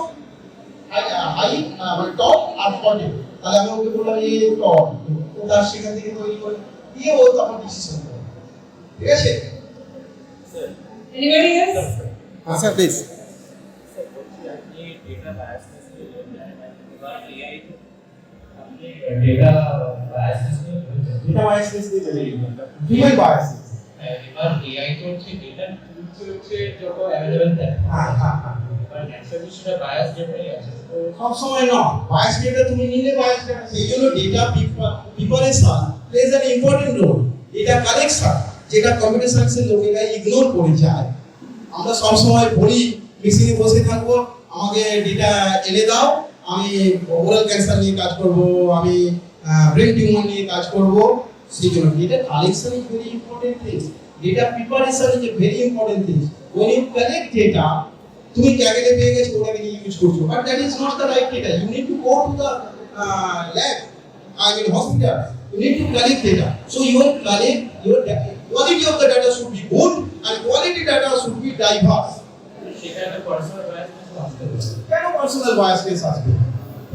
হাইট মানে টপ আর বটম, তাহলে আমি ওকে বললাম এই টপ, ও তার সেখান থেকে তৈরি করে দিয়ে ও তখন ডিসিশন নেবে, ঠিক আছে? Anybody else? Sir please. Data biasness के लिए AI data biasness data biasness দিয়ে চলেই হিউম্যান বায়াস। এবার এআই তো হচ্ছে ডেটা টুলস হচ্ছে যত अवेलेबल থাকে, হ্যাঁ, এবার ন্যাচারালি সেটা বায়াস ডেটাই আছে। তো সব সময় না বায়াস ডেটা তুমি নিলে বায়াস ডেটা, সেই জন্য data preparation plays an important role. Data collection যেটা কম্পিউটার সায়েন্সের লোকেরা ইগনোর করে যায়। আমরা সবসময় বলি মেশিনে বসে থাকবো, আমাকে ডেটা এনে দাও, আমি ওরাল ক্যান্সার নিয়ে কাজ করব, আমি ব্রেন টিউমার নিয়ে কাজ করব। সেই জন্য data collection is very important thing, data preparation is a very important thing. when you collect data, তুমি ক্যাগেটে পেয়ে গেছো, ওটাকে নিয়ে ইউজ করছো, but that is not the right data. You need to go to the lab, I mean hospital. You need to collect data. So your quality of the data should be good and quality data should be diverse. সেখানে personal biasness আসতে পারে। কেন personal biasness আসবে?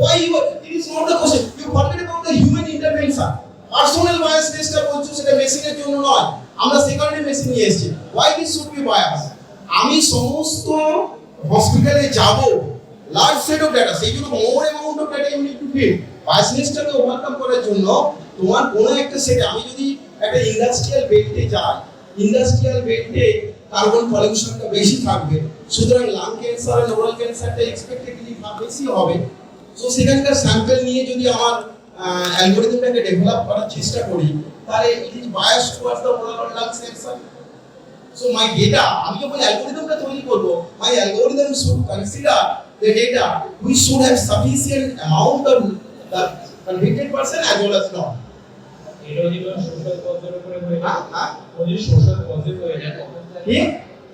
Why you? It is not the question. You forget about the human intervention. Personal বায়াসনেসটা বলছো সেটা মেশিনের জন্য নয়, আমরা সেকেন্ডারি মেশিন নিয়ে এসেছি। Why this should be bias? আমি সমস্ত হসপিটালে যাব, লার্জ সেট অফ ডাটা, সেই জন্য more amount of data you need to fill. বায়াসনেসটাকে ওভারকাম করার জন্য তোমার কোনো একটা সেটে, আমি যদি একটা ইন্ডাস্ট্রিয়াল বেল্টে যাই, ইন্ডাস্ট্রিয়াল বেল্টে কার্বন পলিউশনটা বেশি থাকবে, সুতরাং লাং ক্যান্সার আর ওরাল ক্যান্সারটা এক্সপেক্টেডলি বেশি হবে। সো সেখানকার স্যাম্পল নিয়ে যদি আমার অ্যালগরিদমটাকে ডেভেলপ করার চেষ্টা করি, তাহলে it is bias towards the oral lung cancer. So my data, আমি যখন অ্যালগরিদমটা তৈরি করব, my algorithm should consider the data which should have sufficient amount of the convicted person as well as not. এটা যদি সোশ্যাল কজের উপরে হয়ে যায়, যদি সোশ্যাল কজের হয়ে যায় তখন কি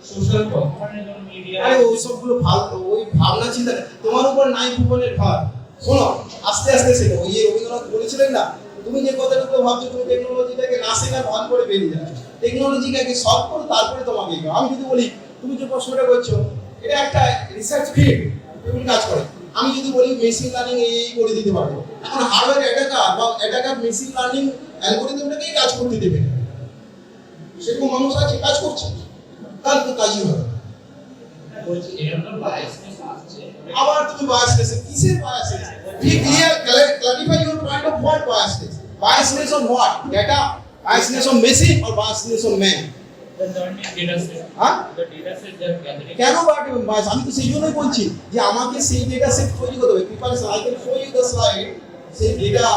সোশ্যাল কজ মানে যখন মিডিয়া আরে ওই সবগুলো ওই ভাবনা চিন্তা তোমার উপর নাই ভুবনের ভার। শোনো, আস্তে আস্তে শেখো। ওই যে রবীন্দ্রনাথ বলেছিলেন না, তুমি যে কথাটুকু ভাবছো তুমি টেকনোলজিটাকে না শেখার ভান করে বেরিয়ে যাচ্ছ, টেকনোলজিটাকে সলভ করো তারপরে তোমাকে এগো। আমি যদি বলি তুমি যে প্রশ্নটা করছো এটা একটা রিসার্চ ফিল্ড, তুমি কাজ করে, আমি যদি বলি মেশিন লার্নিং এই করে দিতে পারবো, এখন হার্ডওয়্যার অ্যাটাকার বা অ্যাটাকার মেশিন লার্নিং অ্যালগরিদমটাকেই কাজ করতে দেবে না। সেরকম মানুষ আছে কাজ করছে, কাল তো কাজই হবে। বলছি এরকম বায়াসনেস আসছে, আবার তুমি বায়াসনেস, কিসের biasness? Be clear, clarify your point of what biasness. Biasness on what? Data, biasness on machine or biasness on man? the learning data set, হ্যাঁ, the data set they are gathering, কেন bias? আমি তো সেই জন্যই বলছি যে আমাকে সেই ডেটা সেট তৈরি করতে হবে। Preparation, I can show you the slide, সেই data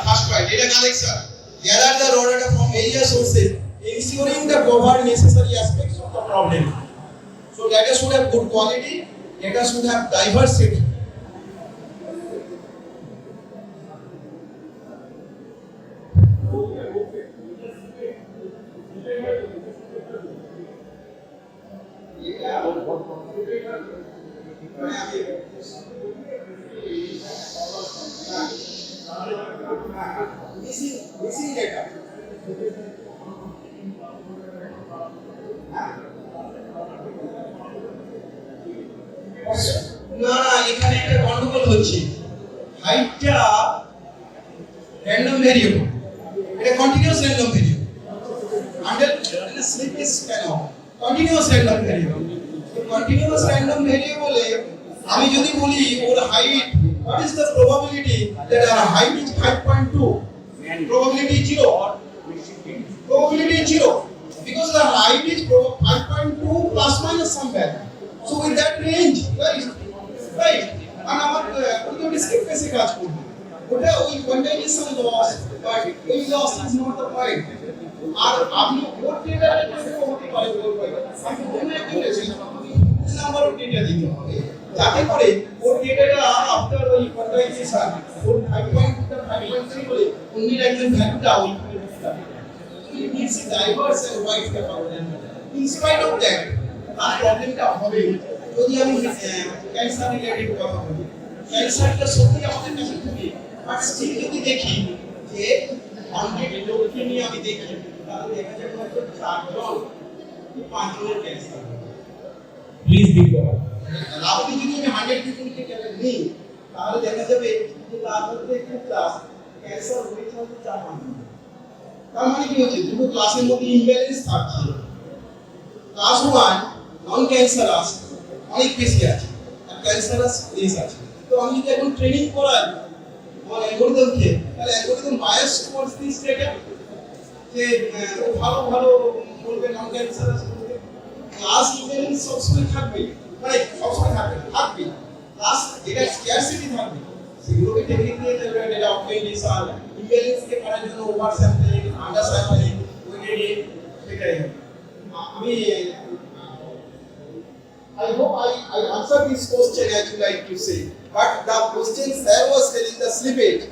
First point, data collection. Gather the raw data from various sources, ensuring the cover necessary aspects of the problem. So data should have good quality, data should have diversity. Missing data. না, এখানে একটা গন্ডগোল হচ্ছে। হাইটটা random variable, এটা continuous random variable. Under slip is কেন continuous random variable? Continuous random ভেরিয়েবলে আমি যদি বলি ওর height, what is the probability that our height is 5.2? Probability is 0. Probability is 0 because the height is 5.2 plus minus some value. So in that range, right? And our discrete basic কাজ করবে, ওটা ওই quantization loss, but ওই loss is not the point. আর আপনি ওর data হতে পারে, আমি কোনো একটা নাম্বার অফ ডেটা দিতে হবে যাতে করে ওর ডেটাটা আফটার ওই কোয়ান্টাইজেশন ওর 5.3 বলে অন্যের একজন ভ্যালুটা ওই it's diverse and wide capability. In spite of that আর প্রবলেমটা হবে যদি আমি ক্যান্সার রিলেটেড কথা বলি। ক্যান্সারটা সত্যি আমাদের কাছে খুবই, বাট স্টিল যদি দেখি যে 100 লোককে নিয়ে আমি দেখি তাহলে দেখা যাবে মাত্র 4 জন 5 জনের ক্যান্সার। Please be quite. আপনি যদি আমি 100 পিপলকে নিই তাহলে দেখা যাবে যে তার মধ্যে একটা ক্যান্সার হয়েছে হয়তো 4 জন। তার মানে কি হচ্ছে, দুটো ক্লাসের মধ্যে ইমব্যালেন্স থাকছে। ক্লাস 1 নন ক্যান্সারাস অনেক বেশি আছে আর ক্যান্সারাস লেস আছে। তো আমি যদি এখন ট্রেনিং করাই আমার অ্যালগরিদমকে, তাহলে algorithm bias towards this data যে ভালো ভালো বলবে নন ক্যান্সারাস বলবে, ক্লাস ইম্ব্যালেন্স সবসময় থাকবে, মানে সবসময় থাকবে ক্লাস যেটা স্ক্যারসিটি থাকবে সেগুলোকে টেকনিক দিয়ে ডেটা অপটিমাইজেশন ইম্ব্যালেন্স কে করার জন্য over sampling under sampling weighted সেটাই আমি I hope I answered this question as you like to say. But the question sir was telling the slippage.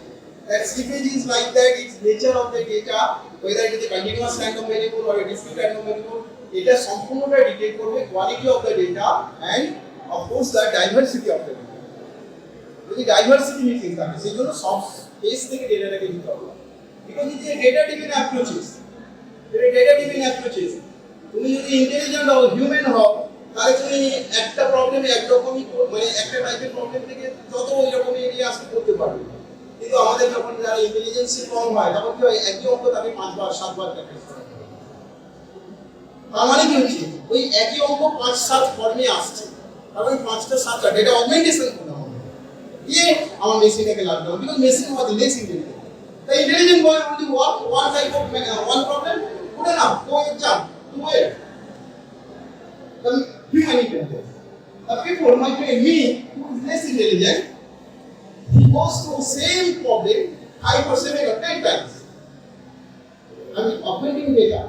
That slippage is like that, it's nature of the data, whether it is a continuous random variable or a discrete random variable. এটা সম্পূর্ণটা detect করবে quality of the data end of course the diversity of the data. যদি diversity missing থাকে সেই জন্য সব space থেকে ডেটাটাকে দিতে হবে। বিকজ এই যে ডেটা ডিপেন্ড অ্যাপ্রোচেস, তুমি যদি ইন্টেলিজেন্ট হও, হিউম্যান হও, তাহলে তুমি একটা প্রবলেমে একরকমই মানে একটা টাইপের প্রবলেম থেকে যত ওই রকম এরিয়া আসতে করতে পারবে। কিন্তু আমাদের যখন যারা ইন্টেলিজেন্সি কম হয় তখন কি হয়, একই অঙ্ক তাকে 5 বার 7 বার প্র্যাকটিস করতে হয়। তার মানে কি হচ্ছে, ওই একই অঙ্ক 5-7 ফর্মে আসছে, তারপরে 5টা 7টা ডেটা অগমেন্টেশন করতে হবে। দিয়ে আমার মেশিনটাকে লাগবে, because machine was less intelligent. The intelligent boy only work one type of one problem, good enough, go exam, do it. The human intelligence. The people, my friend, me, who is less intelligent, he goes through same problem 5 or 7 or 10 times. I mean, augmenting data.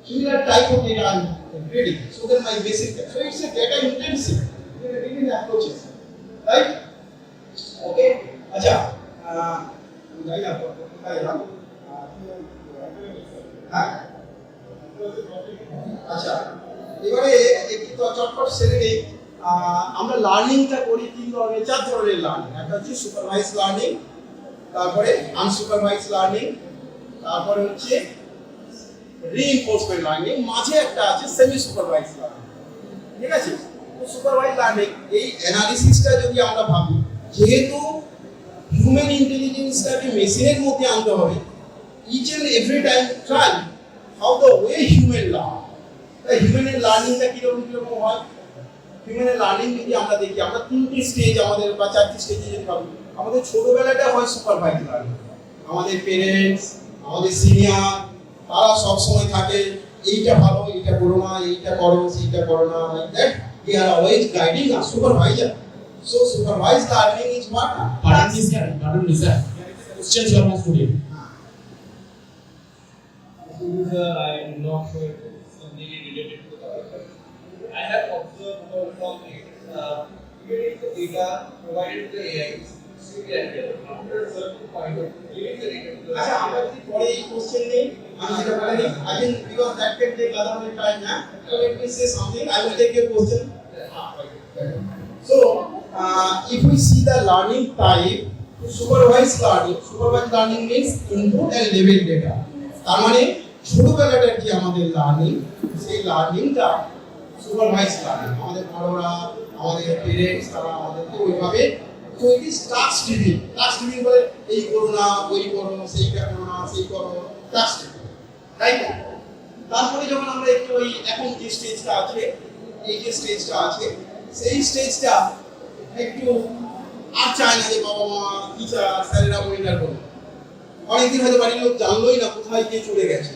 Similar type of data I'm reading, so that my basic. So it's a data intensive. There are different approaches, right? ওকে আচ্ছা যাই না কোথায় এলাম হ্যাঁ আচ্ছা এবারে একটু তো চটপট সেরে নেই আমরা লার্নিংটা করি 4 ধরনের লার্নিং একটা হচ্ছে সুপারভাইজ লার্নিং তারপরে আনসুপারভাইজ লার্নিং তারপরে হচ্ছে রিইনফোর্সমেন্ট লার্নিং মাঝে একটা আছে সেমি সুপারভাইজ লার্নিং ঠিক আছে তো সুপারভাইজ লার্নিং এই অ্যানালিসিসটা যদি আমরা ভাবি যেহেতু হিউম্যান ইন্টেলিজেন্সটাকে মেশিনের মধ্যে আনতে হবে each and every time try how the way human learn তাই হিউম্যানের লার্নিংটা কিরকম হয় হিউম্যানের লার্নিং যদি আমরা দেখি আমরা 3টি স্টেজ আমাদের বা 4টি স্টেজে যদি ভাবি আমাদের ছোটবেলাটা হয় সুপারভাইজ লার্নিং আমাদের পেরেন্টস আমাদের সিনিয়র তারা সব সময় থাকে এইটা ভালো এইটা করো না এইটা করো সেইটা করো না like that they are always guiding us supervisor. So supervised learning is what? Pardon me, sir. Questions you are asked today. I'm not sure if it's something related to the topic. I have observed from it, even if the data provided to the AI is extremely accurate, after a certain point of giving the data to the আচ্ছা আমরা যদি পরে এই question নেই আমি যেটা বলে দিই I think because that can take other time na so let me say something I will take your question. So if we see the learning type, supervised learning means input and level data. তার মানে ছোটবেলাটার কি আমাদের learning সেই লার্নিংটা supervise learning আমাদের বড়রা আমাদের parents তারা আমাদেরকে ওইভাবে তো ইট ইজ টাস্ক ড্রিভিং বলে এই করো না ওই করো সেইটা করো না সেই করো টাস্ক রাইট তারপরে যখন আমরা একটু ওই এখন যে স্টেজটা আছে এই যে স্টেজটা আছে সেই স্টেজটা একটু আর চায় না যে বাবা মা টিচার স্যারেরা মনিটর করবে অনেকদিন হয়তো বাড়ির লোক জানলোই না কোথায় গিয়ে চলে গেছে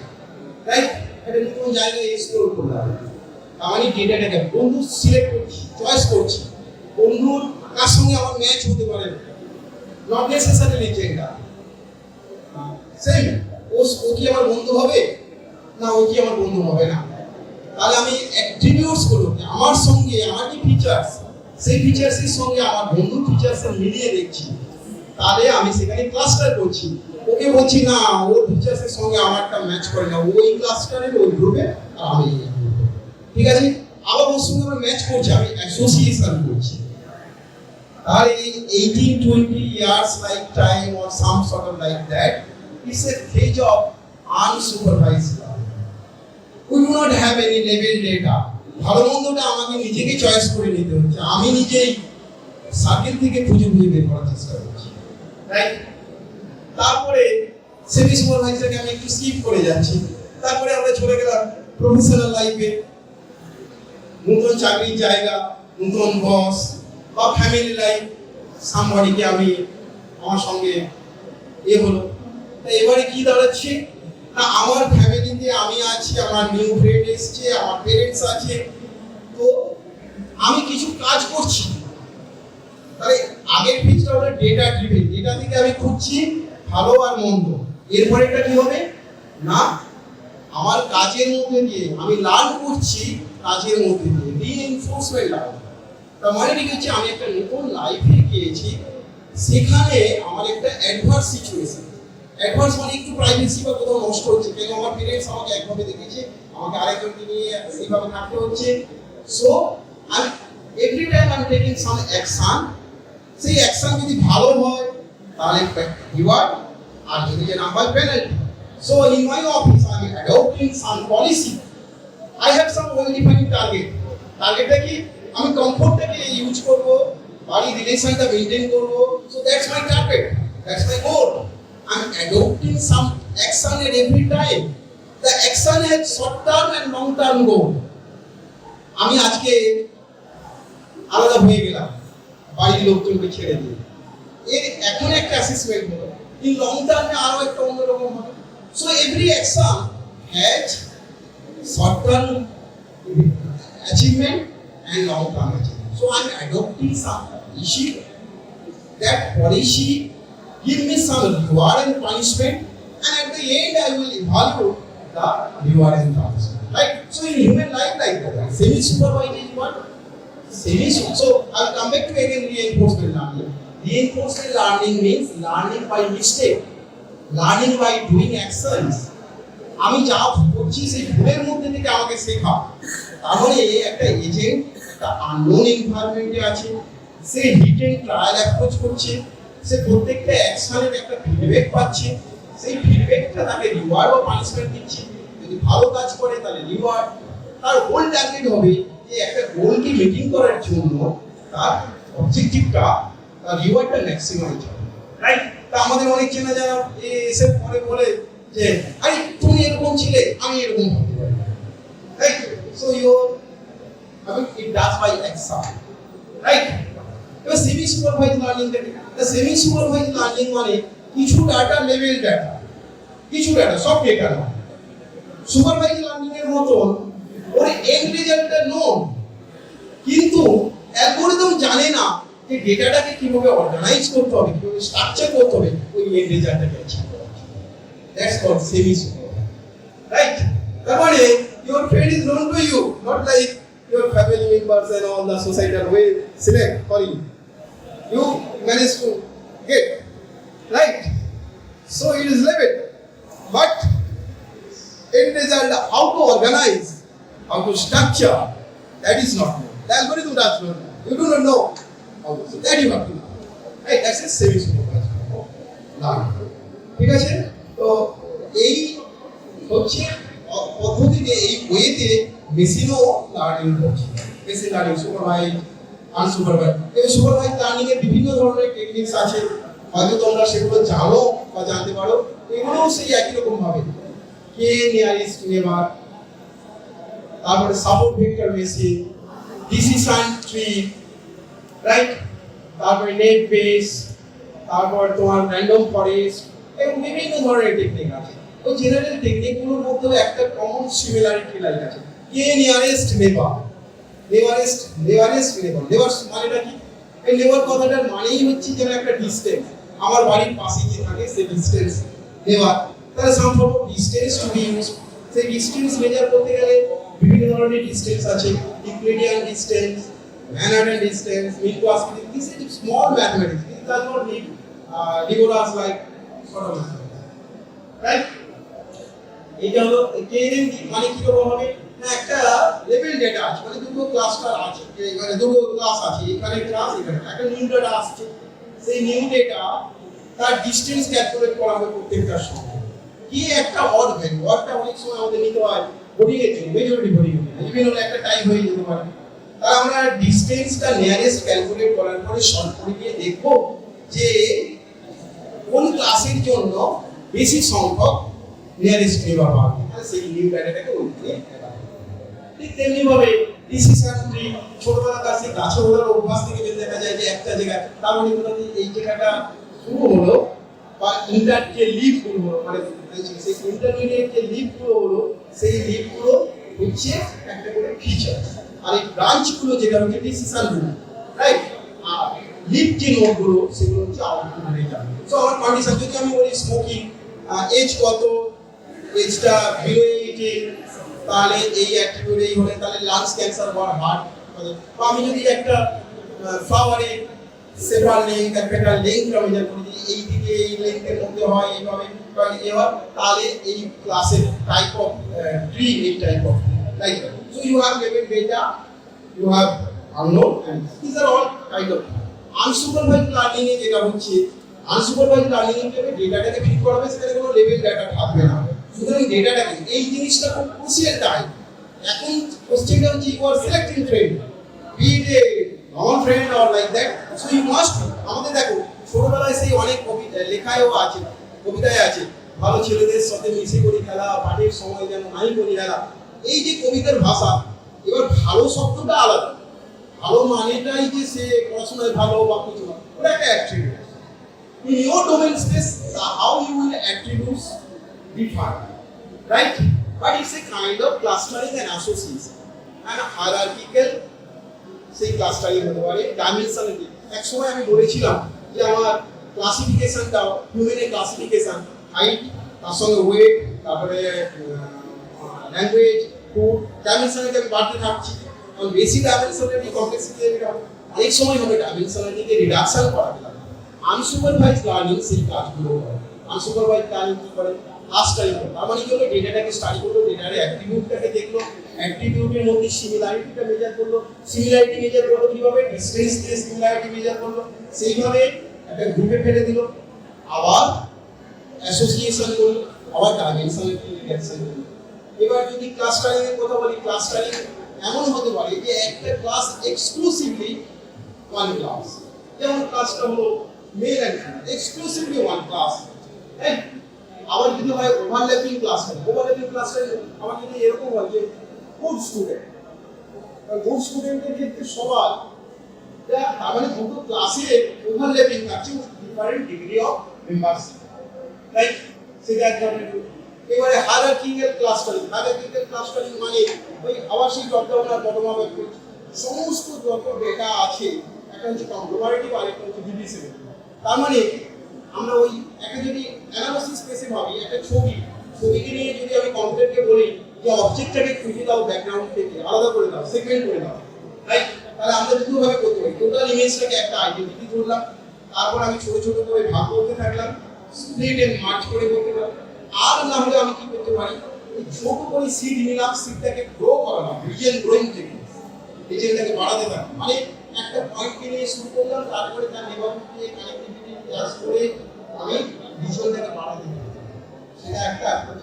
রাইট একটা নতুন জায়গায় এক্সপ্লোর করলাম আমি ডেটাটাকে বন্ধু সিলেক্ট করছি চয়েস করছি বন্ধুর কার সঙ্গে আমার ম্যাচ হতে পারে নট নেসেসারিলি জেন্ডার সেম ও কি আমার বন্ধু হবে না ও কি আমার বন্ধু হবে না তাহলে আমি অ্যাট্রিবিউটস গুলো আমার সঙ্গে আমার কি ফিচার্স সেই ফিচার্সের সঙ্গে আমার বন্ধুর ফিচার্সের মিলিয়ে দেখছি তাহলে আমি সেখানে ক্লাস্টার করছি ওকে বলছি না ওর ফিচার্সের সঙ্গে আমারটা ম্যাচ করে না ওই ক্লাস্টারের ওই গ্রুপে আর আমি এই গ্রুপে ঠিক আছে আবার ওর সঙ্গে আমরা ম্যাচ করছি আমি অ্যাসোসিয়েশন করছি আর এই 18-20 years like time or some sort of like that it's a stage of unsupervised learning. We do not have any level data ভালো মন্দটা আমাকে নিজেকে চয়েস করে নিতে হচ্ছে আমি নিজেই সার্কেল থেকে খুঁজে বের করার চেষ্টা করছি রাইট তারপরে সেমি সুপারভাইজারকে আমি একটু স্কিপ করে যাচ্ছি তারপরে আমরা চলে গেলাম প্রফেশনাল লাইফে নতুন চাকরির জায়গা নতুন বস বা ফ্যামিলি লাইফ সামবডিকে আমি আমার সঙ্গে হলো তাই এবারে কি দাঁড়াচ্ছে না আমার ফ্যামিলিতে আমি আছি, আমার নিউ ফ্রেন্ড এসছে, আমার পেরেন্টস আছে, তো আমি কিছু কাজ করছি। তাহলে আগের ফিজটা হলো ডেটা ড্রিভেন, ডেটা থেকে আমি খুঁজছি ভালো আর মন্দ। এরপরেটা কি হবে না আমার কাজের মধ্যে দিয়ে আমি লার্ন করছি, কাজের মধ্যে দিয়ে রিইনফোর্সমেন্ট লার্ন। তার মানে কি হচ্ছে আমি একটা নতুন লাইফে গিয়েছি, সেখানে আমার একটা অ্যাডভার্স সিচুয়েশন, অ্যাডভান্স মানে একটু প্রাইভেসি বা কোথাও নষ্ট হচ্ছে, কেন আমার পেরেন্টস আমাকে একভাবে দেখেছে, আমাকে আরেকজনকে নিয়ে সেইভাবে থাকতে হচ্ছে। সো আমি every time I am taking some action. সেই অ্যাকশন যদি ভালো হয় তাহলে রিওয়ার্ড, আর যদি না হয় penalty. So in my office I am adopting some policy. I have some well defined target. টার্গেটটা কি আমি কমফোর্টটাকে ইউজ করব, বাড়ি রিলেশনটা মেইনটেইন করব। So that's my target, that's my goal. I'm adopting some action at every time. The action has short term and long term goal. আমি আজকে আলাদা হয়ে গেলাম বাড়ির লোকজনকে ছেড়ে দিয়ে, এর এখন একটা অ্যাসেসমেন্ট হলো, ইন লং টার্মে আরো একটা অন্যরকম হবে। So every action has short term achievement and long term achievement. So I'm adopting some policy. That policy give me some reward and punishment, and at the end I will evaluate the reward and punishment. Right? So in human life like that, semi-supervised is what? So I'll come back to again reinforcement learning. Reinforcement learning means learning by mistake, learning by doing actions. আমি যা করছি সেই ভুলের মধ্যে থেকে আমাকে শেখা। তাহলে একটা এজেন্ট একটা আননোন এনভায়রনমেন্টে আছে, সে হিট এন্ড ট্রায়াল অ্যাপ্রোচ করছে, সে প্রত্যেকটা অ্যাকশনের একটা ফিডব্যাক পাচ্ছে, সেই ফিডব্যাকটা তাকে রিওয়ার্ড বা পানিশমেন্ট দিচ্ছে। যদি ভালো কাজ করে তাহলে রিওয়ার্ড। তার গোল টার্গেট হবে যে একটা গোলকে মিটিং করার জন্য তার অবজেক্টিভটা, তার রিওয়ার্ডটা ম্যাক্সিমাইজ হবে। রাইট? তা আমাদের অনেক চেনা যারা এসে পরে বলে যে আরে তুমি এরকম ছিলে, আমি এরকম হতে পারি। Right? So it does by action. Right? এবার সেমি সুপারভাইজ লার্নিং দেখি। সেমি সুপারভাইজ লার্নিং মানে কিছু ডাটা, লেভেল ডাটা, কিছু ডাটা, সব ডেটা না। সুপারভাইজ লার্নিং এর মতন ওর এন্ড রেজাল্টটা নোন, কিন্তু অ্যালগরিদম জানে না যে ডেটাটাকে কিভাবে অর্গানাইজ করতে হবে, কিভাবে স্ট্রাকচার করতে হবে ওই এন্ড রেজাল্টটাকে অ্যাচিভ করার জন্য। That's called semi supervise. Right? তার মানে your friend is known to you, not like your family members and all the societal way select for you. You manage to get, right? So it is limited. But end result, how to organize, how to structure, that is not known. The algorithm does not know. You do not know how to. So that you have to know. Right? That's a semi-supervised learning. ঠিক আছে? তো এই হচ্ছে পদ্ধতিতে, এই ওয়েতে মেশিনও learning করছে। Machine learning, supervise, unsupervised. এই সুপারভাইজ লার্নিং এর বিভিন্ন ধরনের টেকনিক্স আছে, হয়তো তোমরা সেগুলো জানো বা জানতে পারো। এগুলোও সেই একই রকম ভাবে কে নিয়ারেস্ট নেবার, তারপরে support vector machine, decision tree, right? তারপরে নেট বেস, তারপর তোমার র্যান্ডম ফরেস্ট, এবং বিভিন্ন ধরনের টেকনিক আছে। ওই জেনারেল টেকনিকগুলোর মধ্যে একটা কমন সিমিলারিটি লাইক আছে। কে নিয়ারেস্ট নেবার, নেভারেস্ট নেবার। নেবার মানেটা কি? এই নেবার কথাটার মানেই হচ্ছে যেন একটা ডিসটেন্স, আমার বাড়ির পাশে যে থাকে সেই ডিসটেন্স নেবার। তাহলে some form of distance to be use. সেই ডিসটেন্স মেজার করতে গেলে বিভিন্ন ধরনের ডিসটেন্স আছে, ইউক্লিডিয়ান ডিসটেন্স, ম্যানহাটন ডিসটেন্স, মিডওয়ার্স। This is small mathematics, this does not need rigorous like sort of mathematics, right? এটা হলো কেএনএম মানে কি রকম হবে না, একটা লেভেল ডেটা আছে, মানে দুটো ক্লাস্টার আছে, এখানে দুটো ক্লাস আছে, এখানে ক্লাস, এখানে একটা নিউ ডেটা আসছে। সেই নিউ ডেটা তার ডিসটেন্স ক্যালকুলেট করা হবে প্রত্যেকটার সঙ্গে। কি একটা অড ভ্যালু, অডটা অনেক সময় আমাদের নিতে হয় ভোটিং এর জন্য, মেজরিটি ভোটিং, ইভেন হলে একটা টাইম হয়ে যেতে পারে। তাহলে আমরা ডিসটেন্সটা নিয়ারেস্ট ক্যালকুলেট করার পরে শর্ট করে গিয়ে দেখবো যে কোন ক্লাসের জন্য বেশি সংখ্যক নিয়ারেস্ট নেবার পাবে, সেই নিউ ডেটাটাকে ওই দিয়ে ঠিক তেমনি ভাবে ডিসিশন ট্রি, ছোটবেলা কাছে গাছে ওঠার অভ্যাস থেকে যদি দেখা যায় যে একটা জায়গা, তার মানে এই জায়গাটা শুরু হলো বা ইন্টার যে লিফগুলো মানে সেই ইন্টারমিডিয়েট যে লিফগুলো হলো সেই লিফগুলো হচ্ছে একটা করে ফিচার, আর এই ব্রাঞ্চগুলো যেটা হচ্ছে ডিসিশনগুলো, রাইট? আর লিফ যে নোডগুলো সেগুলো হচ্ছে আউটপুট ডেটা। সো আমার কন্ডিশন যদি আমি বলি স্মোকিং, এজ কত, এজটা বিলো 18, তাহলে এই অ্যাট্রিবিউট এই হলে তাহলে লাংস ক্যান্সার বা হার্ট, বা আমি যদি একটা ফ্লাওয়ারে several length capital length measure করি, এই দিকে এই লেংথের মধ্যে হয় এইভাবে এবার তাহলে এই ক্লাসের টাইপ অফ ট্রি এই type of like so you have given data, you have unknown, and these are all kind of unsupervised learning এ যেটা হচ্ছে আনসুপারভাইজড লার্নিং এর ক্ষেত্রে ডেটাটাকে ফিট করা হবে, সেখানে কোনো লেভেল ডাটা থাকবে না। সুতরাং ডেটাটাকে এই জিনিসটা খুব ক্রুশিয়াল টাইম। এখন কোশ্চেনটা হচ্ছে you are selecting friend, be it a non friend or like that, so you must. আমাদের দেখো ছোটবেলায় সেই অনেক কবিতা লেখায়ও আছে, কবিতায় আছে ভালো ছেলেদের সাথে মিশে করি খেলা, পাঠের সময় যেন নাই করি খেলা। এই যে কবিতার ভাষা, এবার ভালো শব্দটা আলাদা, ভালো মানেটাই যে সে পড়াশোনায় ভালো বা কিছু না, ওটা একটা attribute. In your domain space, how you will attributes define, right? But it's a kind of clustering and association, and hierarchical say clustering হতে পারে, dimensionality। এক সময় আমি বলেছিলাম যে আমার ক্লাসিফিকেশনটা হিউম্যানের ক্লাসিফিকেশন, হাইট, তার সঙ্গে ওয়েট, তারপরে ল্যাঙ্গুয়েজ, ফুড, ডাইমেনশনালিটি আমি বাড়তে থাকছি। কারণ বেশি ডাইমেনশনালিটি কমপ্লেক্সিটি এই সময় হবে ডাইমেনশনালিটিকে রিডাকশন করা গেল। আনসুপারভাইজড লার্নিং সেই কাজগুলো করে। আনসুপারভাইজড লার্নিং কি করে? স্টাডি করে। তার মানে কি হলো, ডেটাটাকে স্টাডি করলো, ডেটার অ্যাট্রিবিউটটাকে দেখলো, অ্যাট্রিবিউটের মধ্যে সিমিলারিটিটা মেজার করলো, সিমিলারিটি মেজার করলো কিভাবে? ডিসটেন্স দিয়ে সিমিলারিটি মেজার করলো, সেইভাবে একটা গ্রুপে ফেলে দিল, আবার অ্যাসোসিয়েশন করলো, আবার ডাইমেনশনালিটি রিডাকশন করলো। এবার যদি ক্লাস্টারিং এর কথা বলি, ক্লাস্টারিং এমন হতে পারে যে একটা ক্লাস এক্সক্লুসিভলি ওয়ান ক্লাস, যেমন ক্লাসটা হলো male and female, exclusively one class. আবার যদি হয় ওভারল্যাপিং ক্লাস, ওভারল্যাপিং ক্লাসটা আমার যদি এরকম হয় যে গুড স্টুডেন্ট, গুড স্টুডেন্টের ক্ষেত্রে সবার তার মানে দুটো ক্লাসে ওভারল্যাপিং আছে, different degree of membership, right? সেটা এক ধরনের। এবারে হায়ারার্কিক্যাল ক্লাস্টারিং, হায়ারার্কিক্যাল ক্লাস্টারিং মানে ওই আবার সেই টপ ডাউন আর বটম আপ অ্যাপ্রোচ, সমস্ত যত ডেটা আছে একটা হচ্ছে কংগ্লোমারেটিভ আর একটা হচ্ছে ডিভিসিবল। তার মানে আমরা ওই একটা যদি অ্যানালাইসিস স্পেসে ভাবি, একটা ছবিকে নিয়ে যদি আমি কম্পিউটারকে বলি যে অবজেক্টটাকে খুঁজে দাও ব্যাকগ্রাউন্ড থেকে, আলাদা করে দাও, সেগমেন্ট করে দাও, রাইট? তাহলে আমরা দুটোভাবে করতে পারি। টোটাল ইমেজটাকে একটা আইডেন্টিটি ধরলাম, তারপর আমি ছোট ছোট করে ভাগ করতে থাকলাম, স্প্লিট এন্ড মার্জ করে করতে পারি। আর না হলে আমি কি করতে পারি, ওই ছোট করে সিড নিলাম, সিডটাকে গ্রো করালাম, রিজন গ্রোয়িং টেকনিক, রিজনটাকে বাড়াতে থাকলাম। মানে একটা পয়েন্টকে নিয়ে শুরু করলাম, তারপরে তার নেবারহুড কানেক্টিভিটি ক্লাস করে আমি রিজনটাকে বাড়াতে থাকলাম। সেটা একটা approach,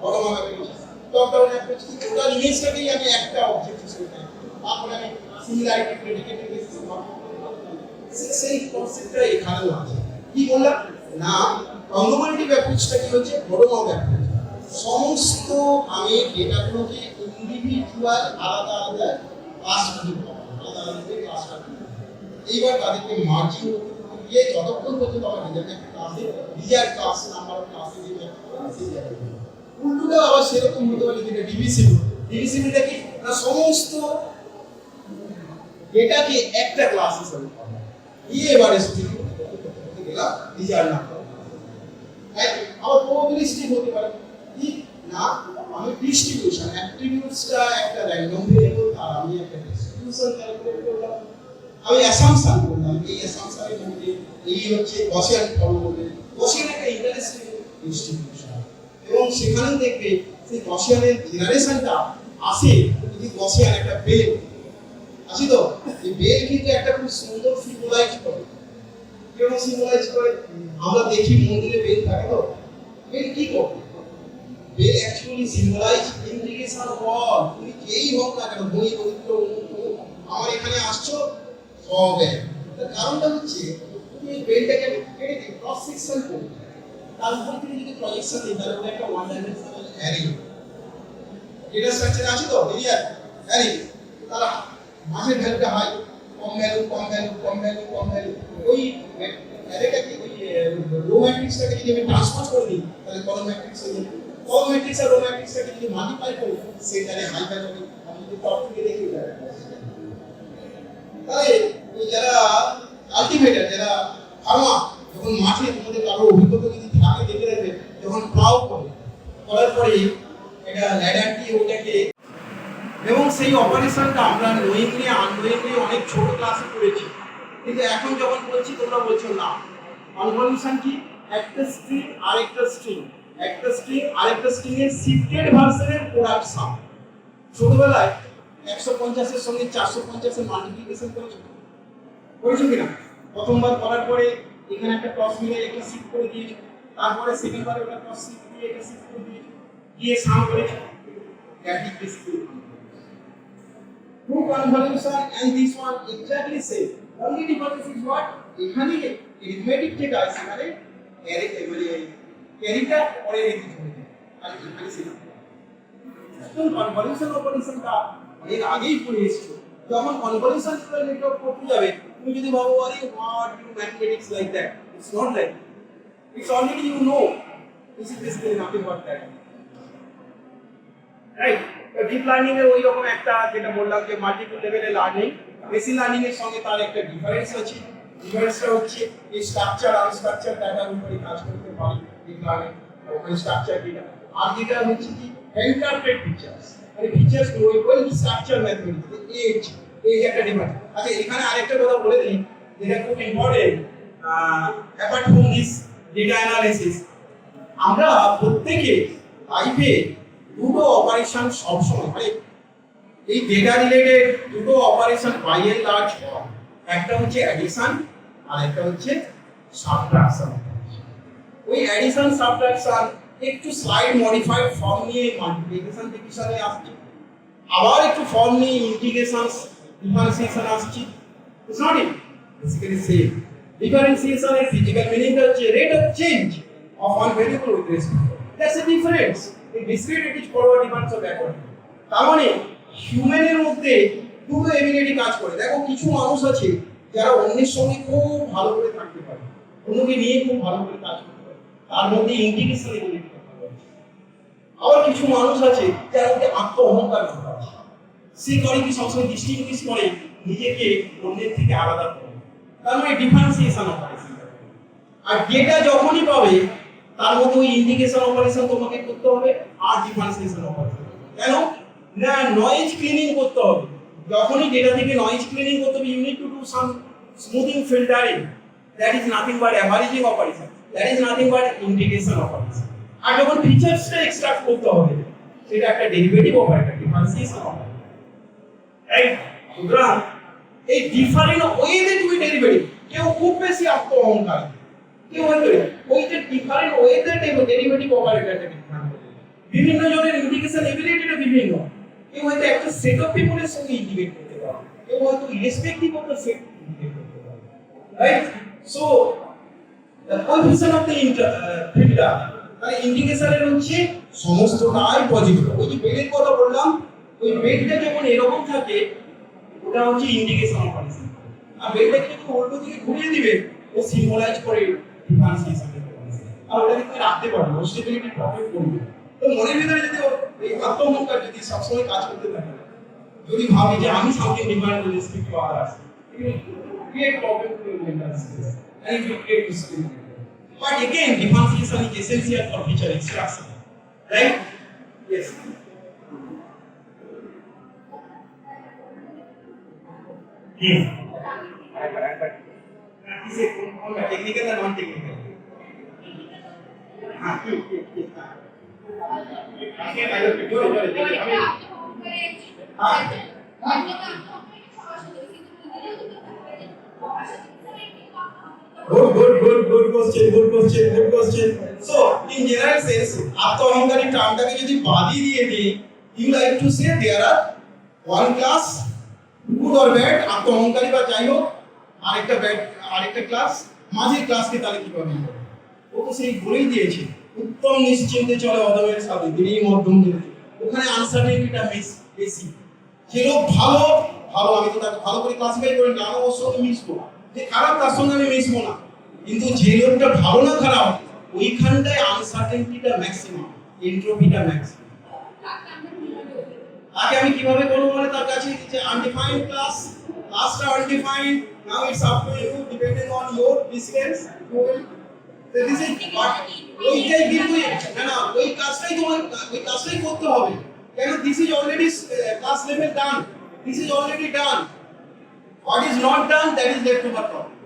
bottom up approach. Top down approach কি টোটাল ইমেজটাকেই আমি একটা অবজেক্ট হিসেবে নেই, তারপরে আমি সিমিলারিটি প্রেডিকেটেড বেসিসে মাপ করব। সেই কনসেপ্টটা এখানেও আছে। কি বললাম না, কংগ্লোমারেটিভ অ্যাপ্রোচটা কি হচ্ছে? Bottom up approach. সমস্ত আমি ডেটাগুলোকে ইন্ডিভিজুয়াল আলাদা আলাদা ক্লাস করব, আলাদা আলাদা ক্লাস করব। এইবার তাদেরকে মার্জিং দিয়ে যতক্ষণ পর্যন্ত আমার ডেটাটা ক্লাসে ডিজার ক্লাস নাম্বার অফ ক্লাসে যে উল্টোটা আবার সেরকম হতে পারে যেটা ডিভিসিবল। ডিভিসিবলটা কি না, সমস্ত ডেটাকে একটা ক্লাস হিসেবে পড়া, দিয়ে এবারে স্ট্রিং করতে গেলাম ডিজার নাম্বার। আবার প্রবাবিলিস্টিক হতে পারে কি না, আমি ডিস্ট্রিবিউশন অ্যাট্রিবিউটসটা একটা র্যান্ডম ভেরিয়েবল, আর আমি একটা ডিস্ট্রিবিউশন ক্যালকুলেট করলাম, আমি অ্যাসাম্পশন করলাম এই অ্যাসাম্পশনের মধ্যে এই হচ্ছে গসিয়ান ফর্ম বলে। গসিয়ান একটা ইন্টারেস্টিং ডিস্ট্রিবিউশন, এবং সেখানে দেখবে সেই গসিয়ানের জেনারেশনটা আসে যদি গসিয়ান একটা বেল আছে, তো এই বেল কিন্তু একটা খুব সুন্দর সিম্বলাইজ করে। কেন সিম্বলাইজ করে? আমরা দেখি মন্দিরে বেল থাকে, তো বেল কি করে? Bell actually symbolise indication of all. তুমি যেই হোক না কেন, ধনী দরিদ্র আমার এখানে আসছো হবে। তার কারণটা হচ্ছে তুমি বেলটাকে কেটে দিই, ক্রস সেকশন করো, তার উপর থেকে যদি প্রজেকশন দিই, তাহলে একটা one dimensional array data structure আছে, তো এরিয়া অ্যারে, তারা মাঝের ভ্যালুটা হাই, কম ভ্যালু কম ভ্যালু ওই অ্যারেটা কি ওই রো ম্যাট্রিক্সটাকে যদি আমি ট্রান্সপোজ করে দিই তাহলে কলাম ম্যাট্রিক্স হয়ে যাবে কলাম ম্যাট্রিক্স আর রো ম্যাট্রিক্সটাকে যদি মাল্টিপ্লাই করি সেটারে হাই ভ্যালু হবে আমি যদি টপ থেকে দেখি তাহলে ওই যারা কাল্টিভেটর যারা ফার্মার যখন মাঠে তোমাদের কারো অভিজ্ঞতা যদি থাকে দেখে রাখবে যখন প্লাউ করার পরে এটা ল্যাডার দিয়ে ওটাকে এবং সেই অপারেশনটা আমরা নোয়িংলি আননোয়িংলি অনেক ছোট ক্লাসে করেছি কিন্তু এখন যখন বলছি তোমরা বলছো না কনভলিউশন কি একটা স্ট্রিং আরেকটা স্ট্রিং আরেকটা স্ট্রিং এর শিফটেড ভার্সনের প্রোডাক্ট সাম ছোটবেলায় 150 এর সঙ্গে 450 এর মাল্টিপ্লিকেশন করেছো কিনা প্রথমবার করার পরে এখানে একটা ক্রস মিলে একটা শিফট করে দিয়েছো তারপরে সেকেন্ড বারে ওটা ক্রস শিফট দিয়ে একটা শিফট করে দিয়েছো দিয়ে সাম করেছো that is basically true convolution and this one exactly same only difference is what এখানে arithmetic থেকে আসে মানে array ক্যারিটা পরে রেখে চলে যায় আর এখানে সেটা তো কনভলিউশন অপারেশনটা এর আগেই পড়ে এসেছো যখন কনভলিউশন পুরো নেটওয়ার্ক করতে যাবে তুমি যদি ভাবো আরে what you mathematics like that it's not like it's already you know this is basically nothing but that right deep learning এর ওই রকম একটা যেটা বললাম যে মাল্টিপল লেভেলের লার্নিং মেশিন লার্নিং এর সঙ্গে তার একটা ডিফারেন্স আছে ডিফারেন্সটা হচ্ছে এই স্ট্রাকচার আনস্ট্রাকচার ডাটার উপরে কাজ করতে পারে ডিপ লার্নিং ওই স্ট্রাকচার ডেটা আর যেটা হচ্ছে কি ইন্টারপ্রেট ফিচার্স মানে ফিচার্স গুলো ওই স্ট্রাকচার ম্যাথমেটিক্স এই একটা ডিফারেন্স আচ্ছা এখানে আরেকটা কথা বলে দিই যেটা খুব important apart from this data analysis আমরা প্রত্যেকে লাইফে দুটো অপারেশন সবসময় মানে এই ডেটা রিলেটেড দুটো অপারেশন বাই এন্ড লার্জ হয় একটা হচ্ছে অ্যাডিশন আর একটা হচ্ছে সাবট্রাকশন ওই অ্যাডিশন সাবট্রাকশন একটু স্লাইড মডিফাইড ফর্ম নিয়ে মাল্টিপ্লিকেশন ডিভিশনে আসছে আবার একটু ফর্ম নিয়ে ইন্টিগ্রেশন ডিফারেন্সিয়েশন আসছে it's not it basically same differentiation এর ফিজিক্যাল মিনিংটা হচ্ছে rate of change of one variable with respect that's a difference এই discrete it is forward difference of backward তার মানে হিউম্যানের মধ্যে দুটো এবিলিটি কাজ করে দেখো কিছু মানুষ আছে যারা অন্যের সঙ্গে খুব ভালো করে থাকতে পারে অন্যকে নিয়ে খুব ভালো করে কাজ করতে পারে তার মধ্যে ইন্টিগ্রেশন এবিলিটি আবার কিছু মানুষ আছে যারা মধ্যে আত্ম অহংকার আছে সে করে কি সবসময় ডিস্টিংগুইশ করে নিজেকে অন্যের থেকে আলাদা করে তার মানে ডিফারেন্সিয়েশন অপারেশন আর ডেটা যখনই পাবে তার মধ্যে ওই ইন্টিগ্রেশন অপারেশন তোমাকে করতে হবে আর ডিফারেন্সিয়েশন অপারেশন কেন না নয়েজ ক্লিনিং করতে হবে যখনই ডেটা থেকে নয়েজ ক্লিনিং করতে হবে you need to do some smoothing filtering that is nothing but averaging operation that is nothing but integration operation আর যখন ফিচারসটা এক্সট্রাক্ট করতে হবে সেটা একটা derivative operator differentiation operator right সুতরাং এই ডিফারেন্ট ওয়েতে তুমি ডেরিভেটিভ কেউ খুব বেশি আত্ম অহংকার কেউ হয়তো ওই যে ডিফারেন্ট ওয়েতে ডেরিভেটিভ অপারেটরটা ডিফারেন্ট বিভিন্ন জনের ইন্টিগ্রেশন এবিলিটিটা বিভিন্ন কেউ হয়তো একটা সেট অফ পিপলের সঙ্গে ইন্টিগ্রেট করতে পারে কেউ হয়তো irrespective of the set integrate করতে পারে right so the coefficient of the filter মানে ইন্টিগ্রেশনের হচ্ছে সমস্তটাই পজিটিভ ওই যে বেডের কথা বললাম ওই বেডটা যখন এরকম থাকে ওটা হচ্ছে ইন্টিগ্রেশন অপারেশন আর বেডটাকে যদি উল্টো দিকে ঘুরিয়ে দিবে ও সিম্বলাইজ করে ডিফারেন্সিয়েশন আর ওটাকে তুমি রাখতে পারবে ও স্টেবিলিটি প্রবলেম করবে তো মনের ভিতরে যদি এই আত্মঅহংকার যদি সবসময় কাজ করতে থাকে যদি ভাবি যে আমি something different with respect to others it will create problem to your mental space and it will create discrimination. But again, differentiation is essential for feature extraction, right? Yes. Yes. Is it technical or non-technical? Good question. So, in general sense, আত্মঅহংকারী টার্মটাকে যদি বাদি দিয়ে দিই, you like to say there are one class, good or bad, আত্মঅহংকারী বা যাই হোক, আরেকটা class, মাঝের ক্লাসকে তাহলে কিভাবে হবে? ও তো সেই বলেই দিয়েছে, উত্তম নিশ্চিন্তে চলে অধমের সাথে, তিনি মধ্যম যেতে। ওখানে আনসার্টেনিটিটা বেশি। যে লোক ভালো ভালো, আমি তো তাকে ভালো করে ক্লাসিফাই করে না, ওর সঙ্গে মিশবো। যে খারাপ, তার সঙ্গে আমি মিশবো না। কিন্তু যে লোকটা ভালো না খারাপ, ওইখানটায় আনসার্টেনটিটা ম্যাক্সিমাম, এন্ট্রপিটা ম্যাক্সিমাম। তাকে আমি কিভাবে করবো, মানে তার কাছে যে আনডিফাইন্ড ক্লাসটা undefined, now it's up to you, depending on your distance you will this is but ওইটাই কিন্তু না ওই কাজটাই করতে হবে। কেন, this is already class level done, this is already done, what is not done that is left over problem.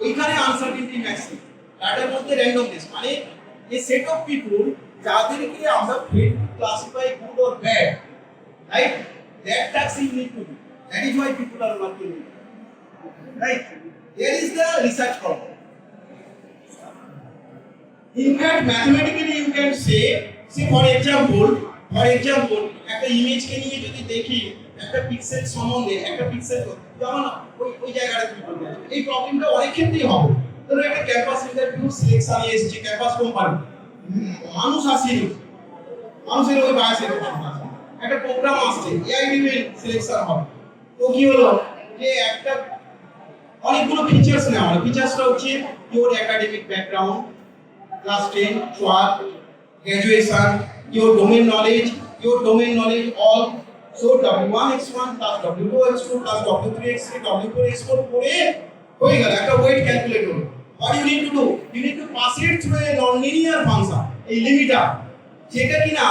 ওইখানে uncertainty maximum, তার মধ্যে র্যান্ডমনেস, মানে এ সেট অফ পিপল যাদেরকে আমরা fail to classify good or bad, right? That tax you need to do. That is why people are working in it. Right? Here is the research problem. In fact, mathematically you can say for example, একটা ইমেজকে নিয়ে যদি দেখি, একটা pixel সম্বন্ধে, একটা pixel যেমন ওই জায়গাটা কি বলতে আছে, এই প্রবলেমটা অনেক ক্ষেত্রেই হবে। ধরো একটা ক্যাম্পাস ইন্টারভিউ সিলেকশন এসেছে, ক্যাম্পাস কোম্পানি, মানুষ আসেনি, মানুষের ওই বায়াসের একটা প্রোগ্রাম আসছে, এআইডিএল সিলেকশন হবে। তো কি হলো যে একটা অনেকগুলো ফিচার্স নেওয়া হলো। ফিচার্সটা হচ্ছে your academic background, class 10, 12, graduation, your domain knowledge all. So W1x1 plus W2x2 plus W3x3 W4x4 করে হয়ে গেল, একটা ওয়েট ক্যালকুলেট হলো। What you need to do? You need to pass it through a non-linear function, এই limiter, যেটা কিনা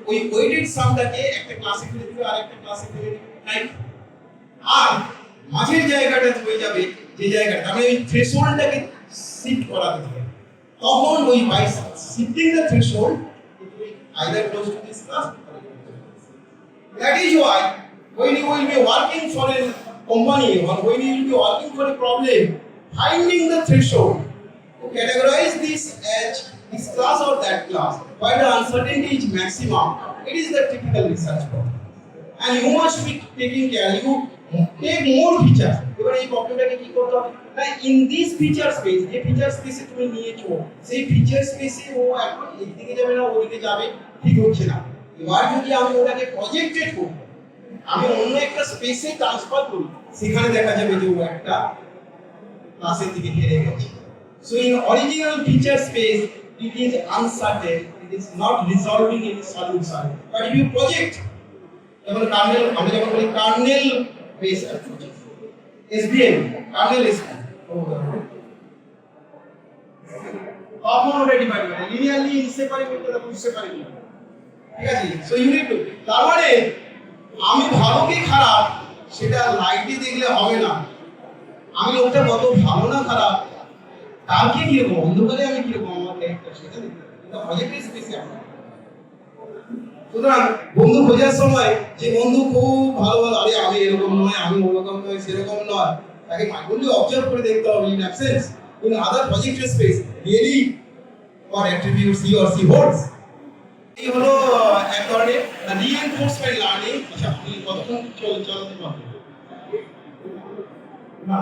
ওই weighted সামটাকে একটা ক্লাসে ফেলে দিবে আর একটা ক্লাসে ফেলে দিবে, রাইট? আর মাঝের জায়গাটা হয়ে যাবে যে জায়গাটা মানে ওই থ্রেশহোল্ডটাকে শিফট করাতে হবে। তখন ওই by shifting the threshold it will either close to this class. That is why when you will be working for a company or when you will be working for a problem, finding the threshold to categorize this as this class or that class, where the uncertainty is maximum, it is the typical research problem. And you must be taking care, you take more features. এবার এই প্রবলেমটাকে কি করতে হবে না, in this feature space, যে feature স্পেসে তুমি নিয়েছো সেই ফিচার স্পেসে ও এখন একদিকে যাবে না ওদিকে যাবে, ঠিক হচ্ছে না। এবার যদি আমি ওটাকে প্রজেক্টেড করি, আমি অন্য একটা স্পেসে ট্রান্সফার করি, সেখানে দেখা যাবে যে ও একটা ক্লাসের দিকে হেরে গেছে। So in original feature space, it is uncertain, it is not resolving any solution. But if you project, যেমন কার্নেল, আমরা যখন বলি kernel base approach, SVM, kernel SVM, তখন ওটা ডিফাইন করে লিনিয়ারলি ইনসেপারেবল করে বুঝতে পারি, ঠিক আছে? সো ইউ নিড টু, তার মানে আমি ভালো কি খারাপ সেটা লাইটে দেখলে হবে না, আমি লোকটা কত ভালো না খারাপ, কালকে কিরকম, অন্ধকারে আমি কিরকম, আমার ক্যারেক্টার সেটা দেখতে হবে। এটা প্রজেক্টের স্পেসে আমরা, সুতরাং বন্ধু খোঁজার সময় যে বন্ধু খুব ভালো ভালো, আরে আমি এরকম নয়, আমি ওরকম নয়, সেরকম নয়, তাকে মাইন্ডলি অবজার্ভ করে দেখতে হবে। ইন অ্যাবসেন্স ইন আদার প্রজেক্টের space really what attributes he or she holds. এই হলো এক ধরনের রিইনফোর্সমেন্ট লার্নিং। আচ্ছা, আপনি কতক্ষণ চালাতে পারবেন? না,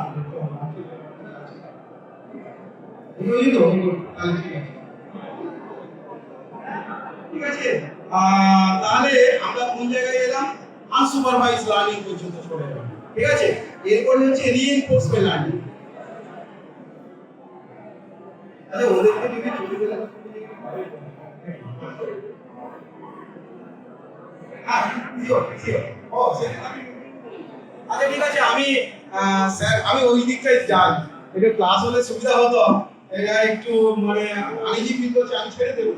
ঠিক আছে। তাহলে আমরা কোন জায়গায় এলাম? আনসুপারভাইজ লার্নিং পর্যন্ত চলে এলাম, ঠিক আছে। এরপরে হচ্ছে রিইনফোর্সমেন্ট লার্নিং। আচ্ছা, ওদেরকে যদি ছবি দিলে আচ্ছা, ঠিক আছে, আমি স্যার আমি ওই দিকটাই যাই, এটা ক্লাস হলে সুবিধা হতো, এটা একটু মানে আমি যে ফিল করছি আমি ছেড়ে দেবো,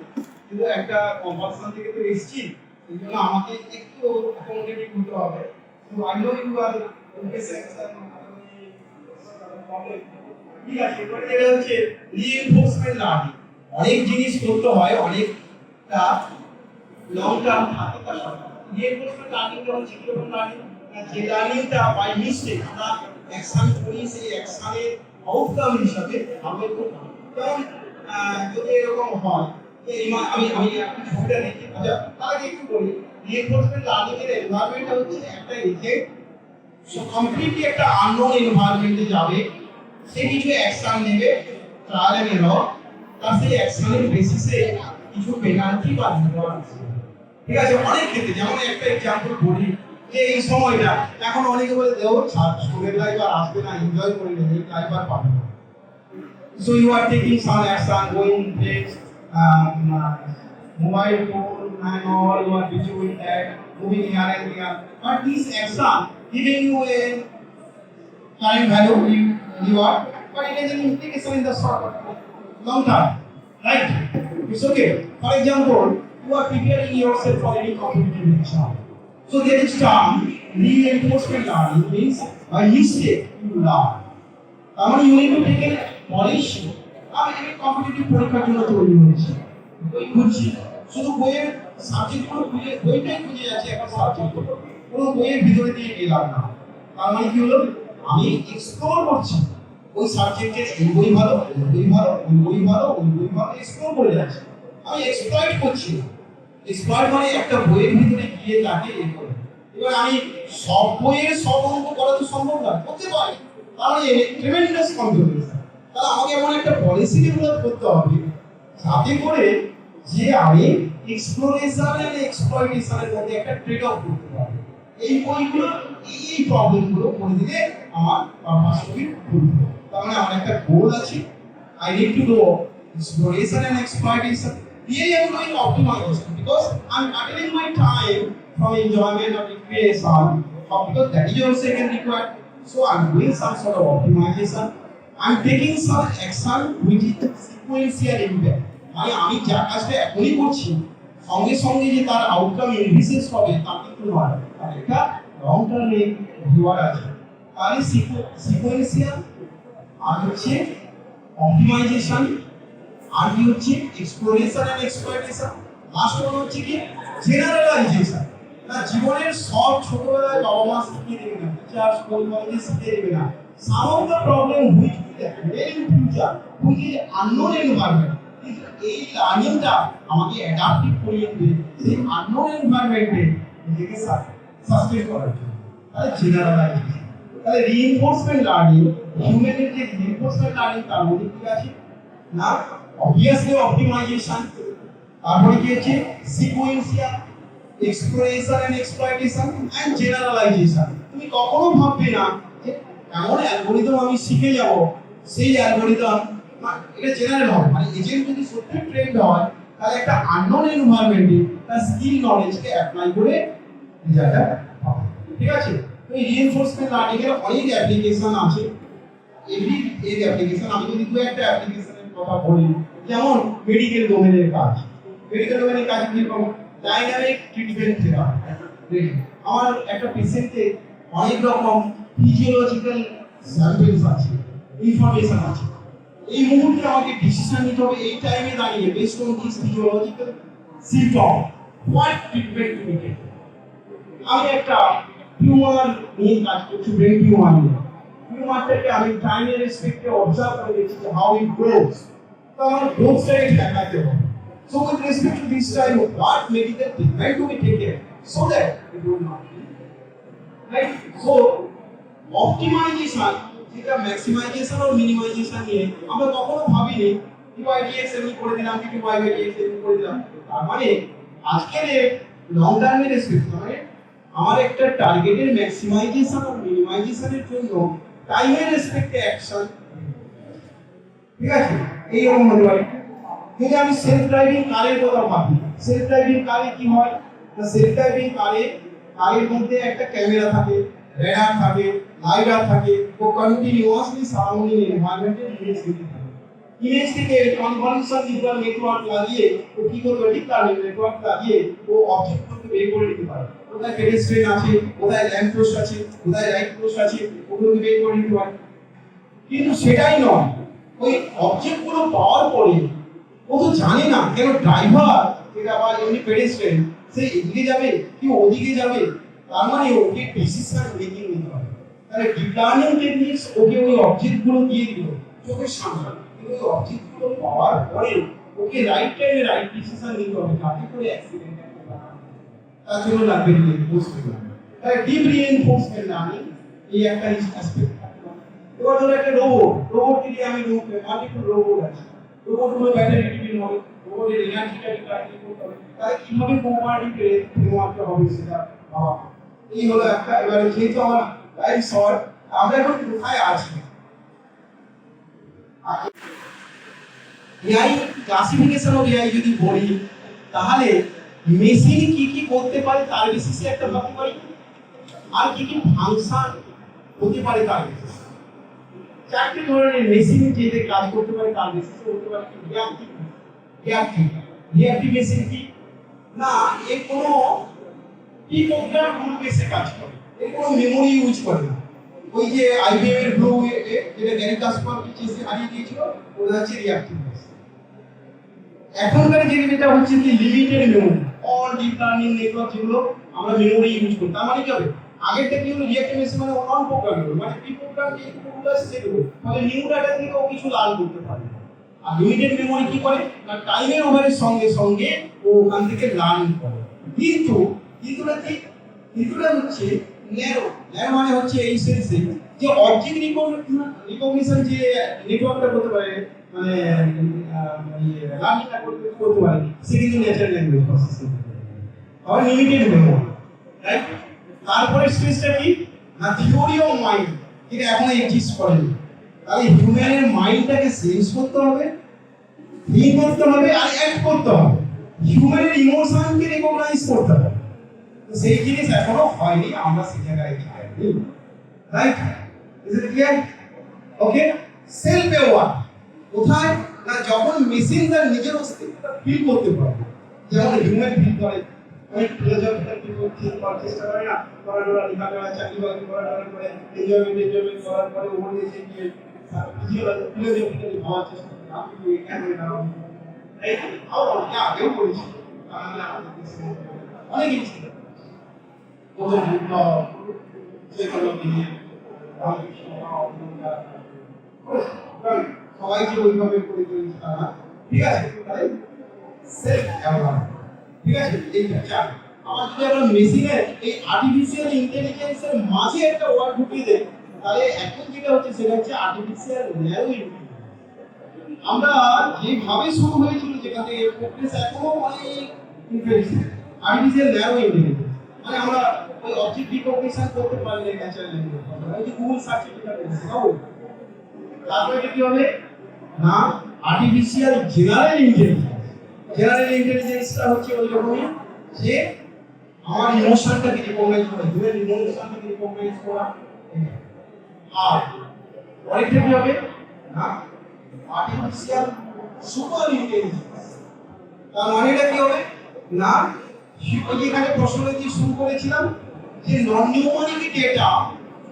কিন্তু একটা কম্পালশন থেকে তো এসেছি, এই জন্য আমাকে একটু অ্যাকোমোডেটিং হতে হবে। তো I know you are okay sir, ঠিক আছে। এবারে যেটা হচ্ছে রিইনফোর্সমেন্ট লার্নিং, অনেক জিনিস করতে হয়, অনেকটা লং টার্ম থাকে তার সাথে। রিইনফোর্সমেন্ট লার্নিংটা হচ্ছে কিরকম লার্নিং, যে লার্নিংটা বাই মিস্টেক আমরা অ্যাকশন করি, সেই অ্যাকশনের আউটকাম হিসাবে আমরা যেমন যদি এরকম হয় যে আমি ছবিটা দেখি, আচ্ছা তার আগে একটু বলি, রিইনফোর্সমেন্ট লার্নিং এর এনভায়রনমেন্টটা হচ্ছে একটা এজেন্ট কমপ্লিটলি একটা আননোন এনভায়রনমেন্টে যাবে, সে কিছু অ্যাকশন নেবে, ট্রায়াল এন্ড এরর, তার সেই অ্যাকশনের বেসিসে কিছু পেনাল্টি বা রিওয়ার্ড আছে, ঠিক আছে। অনেক ক্ষেত্রে যেমন একটা এক্সাম্পল বলি, যে এই সময়টা এখন অনেকে বলে দেও স্টুডেন্ট লাইফ আর আসবে না, এনজয় করে নেবে, এই লাইফ আর পাবে না। So you are taking some action, going dates, mobile phone and all, you are busy with that, moving here and there. But this action giving you a time value, you are, but it has an implication in the short long term, right? It's okay. For example, you are preparing yourself for any competitive exam. So there is term reinforcement learning, means by mistake you learn. You need to take a polish. আমি competitive পরীক্ষার জন্য তৈরি হয়েছি, বই খুঁজছি, শুধু বইয়ের সাবজেক্টগুলো খুঁজে বইটাই খুঁজে যাচ্ছে একটা সাবজেক্ট, কোনো বইয়ের ভিতরে দিয়ে গেলাম না। তার মানে কি হলো, আমি এক্সপ্লোর করছি ওই সাবজেক্টের, এই বই ভালো, ওই বই ভালো, ওই বই ভালো, ওই বই ভালো, এক্সপ্লোর করে যাচ্ছি। আমি এক্সপ্লয়েট করছি না। এক্সপ্লয়েট মানে একটা বইয়ের ভিতরে গিয়ে তাকে এ করে। এবার আমি সব বইয়ের সব অঙ্ক করা তো সম্ভব না, করতে পারি, তাহলে ট্রেমেন্ডাস কম্পিটিশন। তাহলে আমাকে এমন একটা পলিসি ডেভেলপ করতে হবে যাতে করে যে আমি এক্সপ্লোরেশন এন্ড এক্সপ্লয়টেশনের মধ্যে একটা ট্রেড অফ করতে পারি। এই বইগুলো এই প্রবলেমগুলো করে দিলে আমার পারফরম্যান্স হবে। তার মানে আমার একটা গোল আছে, I need to do exploration and exploitation. Here I am doing optimization because I'm cutting my time from enjoyment or recreation, because that is also can require. So I'm doing some sort of optimization. I'm taking some action which is sequential impact. মানে আমি যা কাজটা এখনই করছি সঙ্গে সঙ্গে যে তার আউটকাম ইনভিসেস হবে তা কিন্তু নয়, আর এটা লং টার্মে ভিউয়ার আছে। তাহলে সিকোয়েন্সিয়াল আর হচ্ছে অপটিমাইজেশন, আর কি হচ্ছে exploration and exploitation, last one হচ্ছে কি জেনারেলাইজেশন। না, জীবনের সব ছোটবেলায় বাবা মা শিখিয়ে দেবে না, টিচার স্কুল কলেজে শিখিয়ে দেবে না। Some of the problem which will appear in future, which is unknown environment, কিন্তু এই লার্নিংটা আমাকে অ্যাডাপ্টিভ করিয়ে দেবে সেই আননোন এনভায়রনমেন্টে নিজেকে সাস্টেইন করার জন্য। তাহলে জেনারেলাইজেশন, তাহলে রিইনফোর্সমেন্ট লার্নিং, হিউম্যানের যে রিইনফোর্সমেন্ট লার্নিং তার মধ্যে কি আছে না, অবভিয়াসলি অপটিমাইজেশন, তারপরে কি আছে sequential, exploration and exploitation and generalisation. তুমি কখনো ভাববে না যে এমন অ্যালগরিদম আমি শিখে যাব, সেই অ্যালগরিদম এটা জেনারেল হবে, মানে এজেন্ট যদি সত্যি ট্রেন্ড হয় তাহলে একটা আননোন এনভায়রনমেন্টে তার স্কিল নলেজকে অ্যাপ্লাই করে রেজাল্টটা পাবে। ঠিক আছে, তো এই রিইনফোর্সমেন্ট লার্নিং এর অনেক অ্যাপ্লিকেশন আছে। এভরি এর অ্যাপ্লিকেশন আমি যদি দু একটা অ্যাপ্লিকেশনের কথা বলি, যেমন মেডিকেল ডোমেনের কাজ। মেডিকেল ডোমেনের কাজ কি রকম, ডাইনামিক ট্রিটমেন্ট থেরাপি। আমার একটা পেশেন্টে অনেক রকম ফিজিওলজিক্যাল স্যাম্পলস আছে, ইনফরমেশন আছে, এই মুহূর্তে আমাকে ডিসিশন নিতে হবে এই টাইমে দাঁড়িয়ে based on this physiological symptom what treatment two be taken. আমি একটা টিউমার নিয়ে কাজ করছি, ব্রেন টিউমার নিয়ে। টিউমারটাকে আমি টাইমের রেসপেক্টে অবজার্ভ করে দেখছি যে হাউ ইট গ্রোস, তো আমার গ্রোথটাকে দেখাতে হবে। So with respect to this time, what medical treatment to be taken so that it will not be, right? So optimization, যেটা ম্যাক্সিমাইজেশন আর মিনিমাইজেশন নিয়ে আমরা কখনো ভাবিনি, ডিভাইডিএক্স এমনি করে দিলাম, কি ডিভাইডিএক্স এমনি করে দিলাম। তার মানে আজকের লং টার্মের রেসপেক্ট, মানে আমার একটা টার্গেটের ম্যাক্সিমাইজেশন আর মিনিমাইজেশনের জন্য টাইমের রেসপেক্টে অ্যাকশন, ঠিক আছে, এইরকম হতে পারে। যদি আমি সেলফ ড্রাইভিং কারের কথা ভাবি, সেলফ ড্রাইভিং কারে কি হয় না, সেলফ ড্রাইভিং কারের মধ্যে একটা ক্যামেরা থাকে, রেডার থাকে, লাইডার থাকে, ও কন্টিনিউয়াসলি সারাউন্ডিং এনভায়রনমেন্টের ইমেজ দিতে থাকে। ইমেজ থেকে কনভলিউশন নিউরাল নেটওয়ার্ক লাগিয়ে ও কি করবে, ডিপ লার্নিং নেটওয়ার্ক লাগিয়ে ও অবজেক্টগুলোকে বের করে দিতে পারে। কোথায় পেডেস্ট্রিয়ান আছে, কোথায় ল্যাম্প পোস্ট আছে, কোথায় লাইট পোস্ট আছে, ওগুলোকে বের করে দিতে পারে। কিন্তু সেটাই নয়, ওই অবজেক্টগুলো পাওয়ার পরে ও তো জানে না কেন ড্রাইভার যেটা বা এমনি পেডেস্ট্রিয়ান সে এদিকে যাবে কি ওদিকে যাবে, তার মানে ওকে ডিসিশন মেকিং নিতে হবে। তাহলে ডিপ লার্নিং টেকনিক্স ওকে ওই অবজেক্টগুলো দিয়ে দিল চোখের সামনে, কিন্তু ওই অবজেক্টগুলো পাওয়ার পরে ওকে রাইট টাইমে রাইট ডিসিশন নিতে হবে যাতে করে অ্যাক্সিডেন্ট না হয়। তার জন্য লাগবে রিইনফোর্সমেন্ট লার্নিং। তাহলে ডিপ রিইনফোর্সমেন্ট লার্নিং এই একটা অ্যাসপেক্ট। এবার ধরো একটা রোবটকে দিয়ে আমি মাল্টিপল রোবট আছে, রোবটগুলো ব্যাটারি ডিপেন্ড হবে, রোবটের এনার্জিটা ক্যালকুলেট করতে হবে, তাহলে কিভাবে কোঅপারেটিভ ফ্রেমওয়ার্কটা হবে সেটা ভাবা। এই হলো একটা। এবারে যেহেতু আমার টাইম শর্ট, আমরা এখন কোথায় আছি? এআই ক্লাসিফিকেশন অফ এআই যদি বলি, তাহলে মেশিন কি কি করতে পারে তার বেসিসে একটা ভাবতে পারি, আর কি কি ফাংশন হতে পারে তার বেসিসে। চারটি ধরনের মেশিন যে কাজ করতে পারে তার বেসিসে হতে পারে কি রিঅ্যাক্টিভ মেশিন কি না, এ কোনো কি প্রোগ্রাম রুল বেসে কাজ করে, এ কোনো মেমোরি ইউজ করে না। ওই যে আইবিএম এর ব্লু যেটা গ্যারি কাসপারভি চেসে হারিয়ে দিয়েছিল, ওটা হচ্ছে রিঅ্যাক্টিভ মেশিন। এখনকার যেটা হচ্ছে কি limited memory, all deep learning network যেগুলো আমরা মেমোরি ইউজ করি, তার মানে কি হবে আগেরটা কি হলো রিঅ্যাক্টিভ মেশিন মানে নন প্রোগ্রামেবল, মানে প্রি প্রোগ্রাম যে কোডগুলো আছে সেগুলো, তাহলে নিউ ডাটা থেকে ও কিছু লার্ন করতে পারে। আর লিমিটেড মেমোরি কি করে না, টাইমের ওভারের সঙ্গে সঙ্গে ও ওখান থেকে লার্ন করে। কিন্তু কিছুটা হচ্ছে ন্যারো মানে হচ্ছে এই সেন্সে যে অবজেক্ট রিকগনিশন যে নেটওয়ার্কটা করতে পারে, মানে লার্নিংটা করতে পারে, সে কিন্তু ন্যাচারাল ল্যাঙ্গুয়েজ প্রসেসিং আর লিমিটেড মেমোরি, রাইট? তারপরে স্টেজটা কি না থিওরি অফ মাইন্ড, যেটা এখনো এক্সিস্ট করেনি। তাহলে হিউম্যানের মাইন্ডটাকে সেন্স করতে হবে, ফিল করতে হবে আর অ্যাক্ট করতে হবে, হিউম্যানের ইমোশনকে রিকগনাইজ করতে হবে। সেই জিনিস এখনো হয়নি, আমরা সেই জায়গায় যাইনি, right? Is it clear? Okay, self aware কোথায় না যখন মেশিন তার নিজের অস্তিত্বটা ফিল করতে পারবে, যেমন হিউম্যান ফিল করে, অনেক ফিলোসফিক্যাল পিপল ফিল করার চেষ্টা করে না, পড়াশোনা লেখাপড়া চাকরি বাকরি করার পরে এনজয়মেন্ট করার পরে ওর দেশে গিয়ে ফিলোসফিক্যালি ভাবার চেষ্টা করে, আমি তো কেন এটা এই আগেও বলেছি অনেক কিছু প্রথম বুদ্ধ সাইকোলজি সবাই যে ওইভাবে করে চলছে তা না, ঠিক আছে? তাহলে সেলফ অ্যাওয়ার, ঠিক আছে? এইটা চার। আমার যদি আমরা মেশিনের এই আর্টিফিশিয়াল ইন্টেলিজেন্সের মাঝে একটা ওয়ার্ড ঢুকিয়ে দেই, তাহলে এখন যেটা হচ্ছে সেটা হচ্ছে আর্টিফিশিয়াল ন্যারো ইন্টেলিজেন্স। আমরা যেভাবে শুরু হয়েছিল যেখান থেকে প্রোগ্রেস এখনো অনেক ইন্টারেস্টিং। আর্টিফিশিয়াল ন্যারো ইন্টেলিজেন্স মানে আমরা ওই অবজেক্ট রিকগনিশন করতে পারলে ন্যাচারাল ল্যাঙ্গুয়েজ, ওই যে গুগল সার্চ এটা দেখাবো। তারপরে কি হবে না আর্টিফিশিয়াল জেনারেল ইন্টেলিজেন্সটা হচ্ছে ওই রকমই যে আমার ইমোশনটাকে রিকগনাইজ করা, হিউম্যান ইমোশনটাকে রিকগনাইজ করা। আর আরেকটা কি হবে না আর্টিফিশিয়াল সুপার ইন্টেলিজেন্স। তার মানেটা কি হবে না ওই যে এখানে প্রশ্ন দিয়ে শুরু করেছিলাম যে নন নিউমারিক ডেটা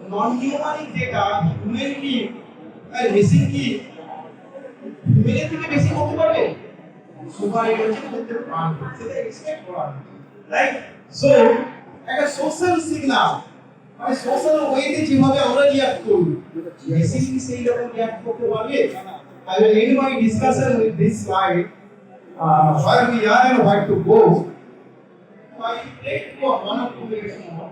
হিউম্যান কি মেশিন কি হিউম্যানের থেকে বেশি করতে পারবে, সুপার ইন্টেলিজেন্স করতে পারবে, সেটা এক্সপেক্ট করা, রাইট? সো একটা সোশ্যাল সিগন্যাল মানে সোশ্যাল ওয়েতে যেভাবে আমরা রিঅ্যাক্ট করি, মেশিন কি সেই রকম রিঅ্যাক্ট করতে পারবে? I will end my discussion with this slide, where we are and where to go. So I take one or two minutes more.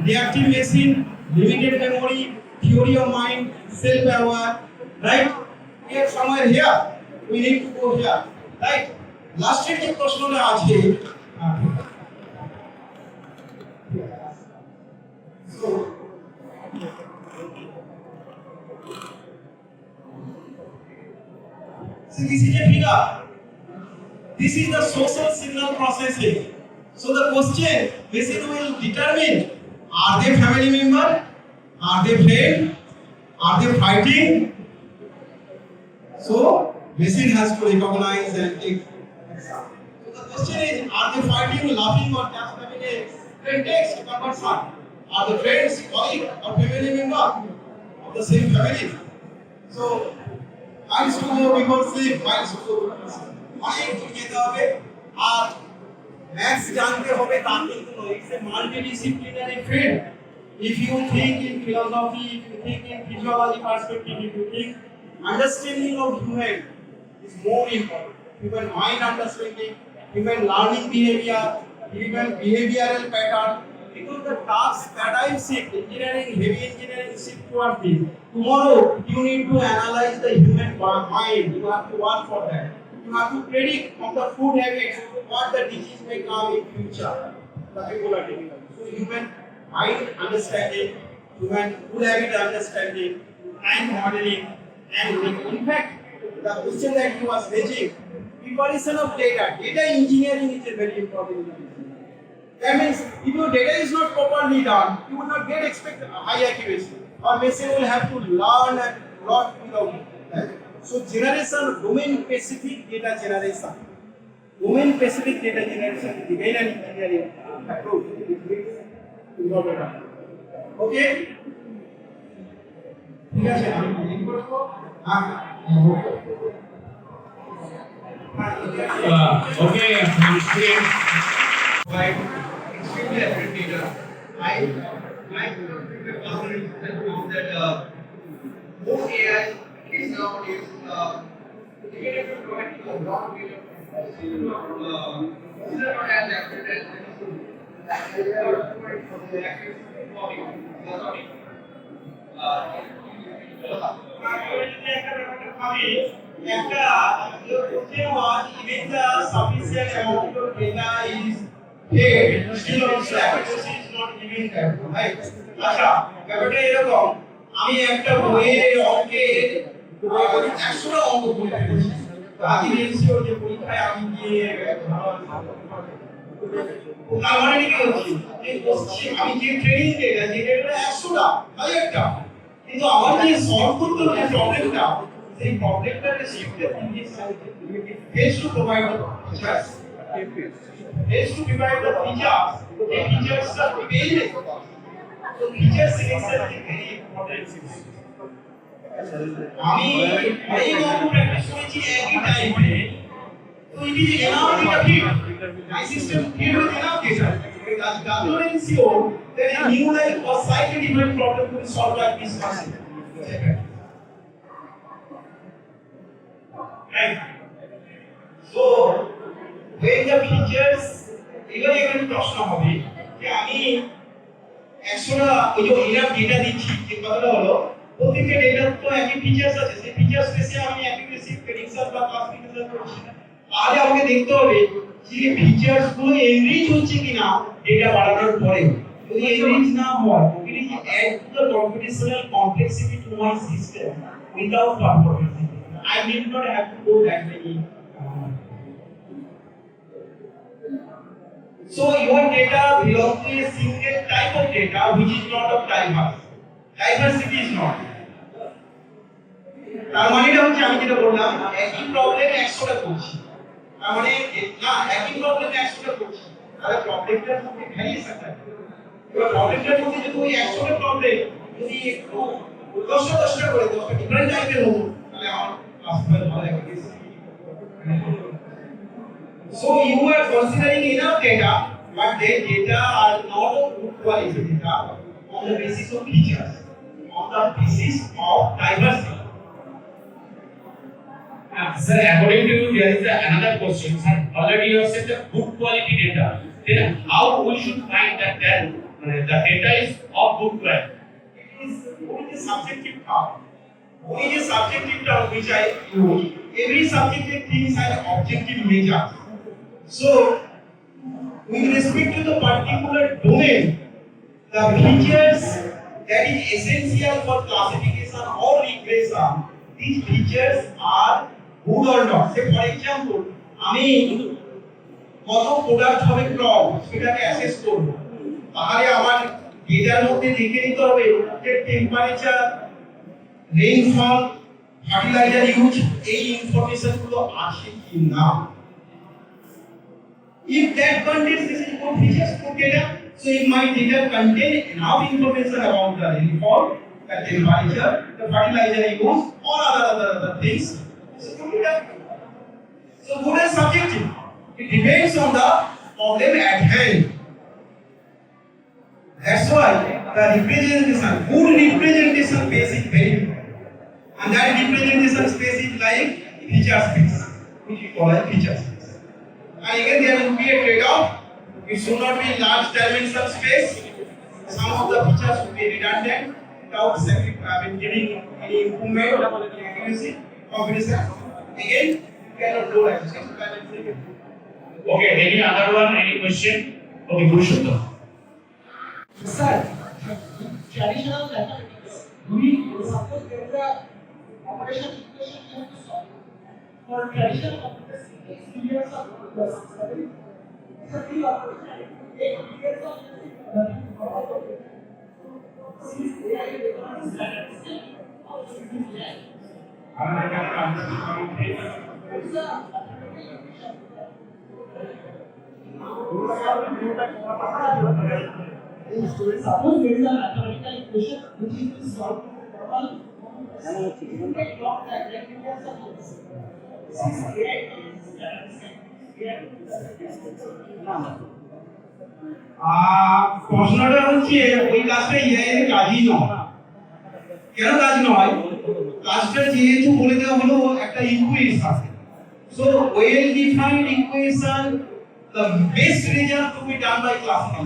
Reactive machine, limited memory, theory of mind, self-aware, right? We are somewhere here. We need to go here, right? Last year যে প্রশ্নটা আছে so this is a figure. This is the social signal processing. So the question machine will determine, are they family member, are they friend, are they fighting? So machine has to recognize and take action. So the question is, are they fighting, laughing, or just having a plain text conversation? Are they friends, colleague, or family member of the same family? So I should go before sleep, I should go before sleep. অনেক যেতে হবে আর maths জানতে হবে তা কিন্তু নয়, it's a multidisciplinary field. If you think in philosophy, if you think in physiology perspective, if you think understanding of human is more important. Human mind understanding, human learning behavior, human behavioral pattern. Because the task paradigm shift, engineering, heavy engineering shift towards this. Tomorrow, you need to analyze the human mind. You have to work for that. You have to predict from the food habits what the disease may come in future. The people are taking. So human mind understanding, human food habit understanding, and modeling, and in fact, the question that you was raising, preparation of data. Data engineering is a very important issue. That means if your data is not properly done, you will not expect high accuracy. Or machine will have to learn and lot without that. So generation, domain specific data generation. Domain specific data generation is again an engineering approach. Okay? ঠিক আছে আমি link করব Okay, student. Provide extremely accurate data. I that most AI is nowadays even if you provide a lot of data, still not as accurate as it should be. একটা question was even the sufficient amount of data is paid, still also accuracy is not given that, right? আচ্ছা ব্যাপারটা এরকম আমি একটা বইয়ের অঙ্কের 100টা অঙ্ক পরীক্ষা করেছি আগে এনসিও যে পরীক্ষায় আমি গিয়ে তার মানে কি হচ্ছে আমি যে ট্রেনিং ডেটা যে ডেটা 100টা হাজারটা কিন্তু আমার যে সলভ করতে হবে প্রবলেমটা সেই প্রবলেমটাকে শিখতে has to provide the features has to provide the features the features are very so feature selection is very important আমি এই গল্প প্র্যাকটিস করেছি একই টাইমে তো it is enough data feed my system feed with enough data because governance there is new like or slightly different problem to be solved like this person right so when the features এবারে এখানে প্রশ্ন হবে যে আমি 100টা ওই যে enough data দিচ্ছি যে কথাটা হলো প্রত্যেকটা ডেটার তো একই ফিচারস আছে সেই ফিচারস বেসে আমি অ্যাকুরেসি প্রেডিকশন বা ক্লাসিফিকেশন করছি না আগে আমাকে দেখতে হবে যে ফিচারস গুলো এনরিচ হচ্ছে কিনা ডেটা বাড়ানোর পরে যদি এনরিচ না হয় it is add to the computational complexity to my system without performance I need not have to go that many so your data belongs to a single type of data which is not of diverse diversity is not তার মানেটা হচ্ছে আমি যেটা বললাম একই problem 100টা করছি তার মানে না একই প্রবলেম 100টা করছি তাহলে প্রবলেমটার মধ্যে ভ্যারিয়েশন থাকে এবার প্রবলেমটার মধ্যে যদি ওই 100টা প্রবলেম যদি একটু 10টা করে 10টা ডিফারেন্ট টাইপের হতো তাহলে আমার ক্লাসিফাই ভালো লাগবে so you are considering enough data but their data are not of good quality data on the basis of features on the basis of diversity Sir, according to you, there is another question. Sir, already you have said the good quality data. Then how we should find that the data is of good quality? it is only the subjective term only the subjective term which I use every subjective thing has objective measure so with respect to the particular domain the features that is essential for classification or regression these features are good or not say for example আমি কত product হবে crop সেটাকে assess করব তাহলে আমার ডেটার মধ্যে লিখে নিতে হবে যে টেম্পারেচার রেইনফল ফার্টিলাইজার ইউজ এই ইনফরমেশন গুলো আছে কি না if that contains this is good features good data so if my data contain enough information about the rainfall the temperature the fertilizer use or other things so good data so good is subjective it depends on the problem at hand that's why the representation good representation space is very important and that representation space is like feature space which we call as feature space and again there will be a trade-off it should not be large dimensional space some of the features will be redundant without giving any improvement in accuracy computation again cannot do like this. Okay, any other one? Any question? Okay, Purushottam. Sir, traditional mathematics, we suppose there is a operation equation you have to solve. For traditional computers, experience of computers, it's a three operation. Experience of since AI is statistical, also it is AI. I cannot understand. It's a mathematical equation. Suppose there is a mathematical equation which is to solve all take block diagram in your circles. Since AI is প্রশ্নটা হচ্ছে ওই কাজটা AI এর কাজই নয়। কেন কাজ নয়? কাজটা যেহেতু বলে দেওয়া হলো একটা equation, so well defined equation, the best result to be done by classical.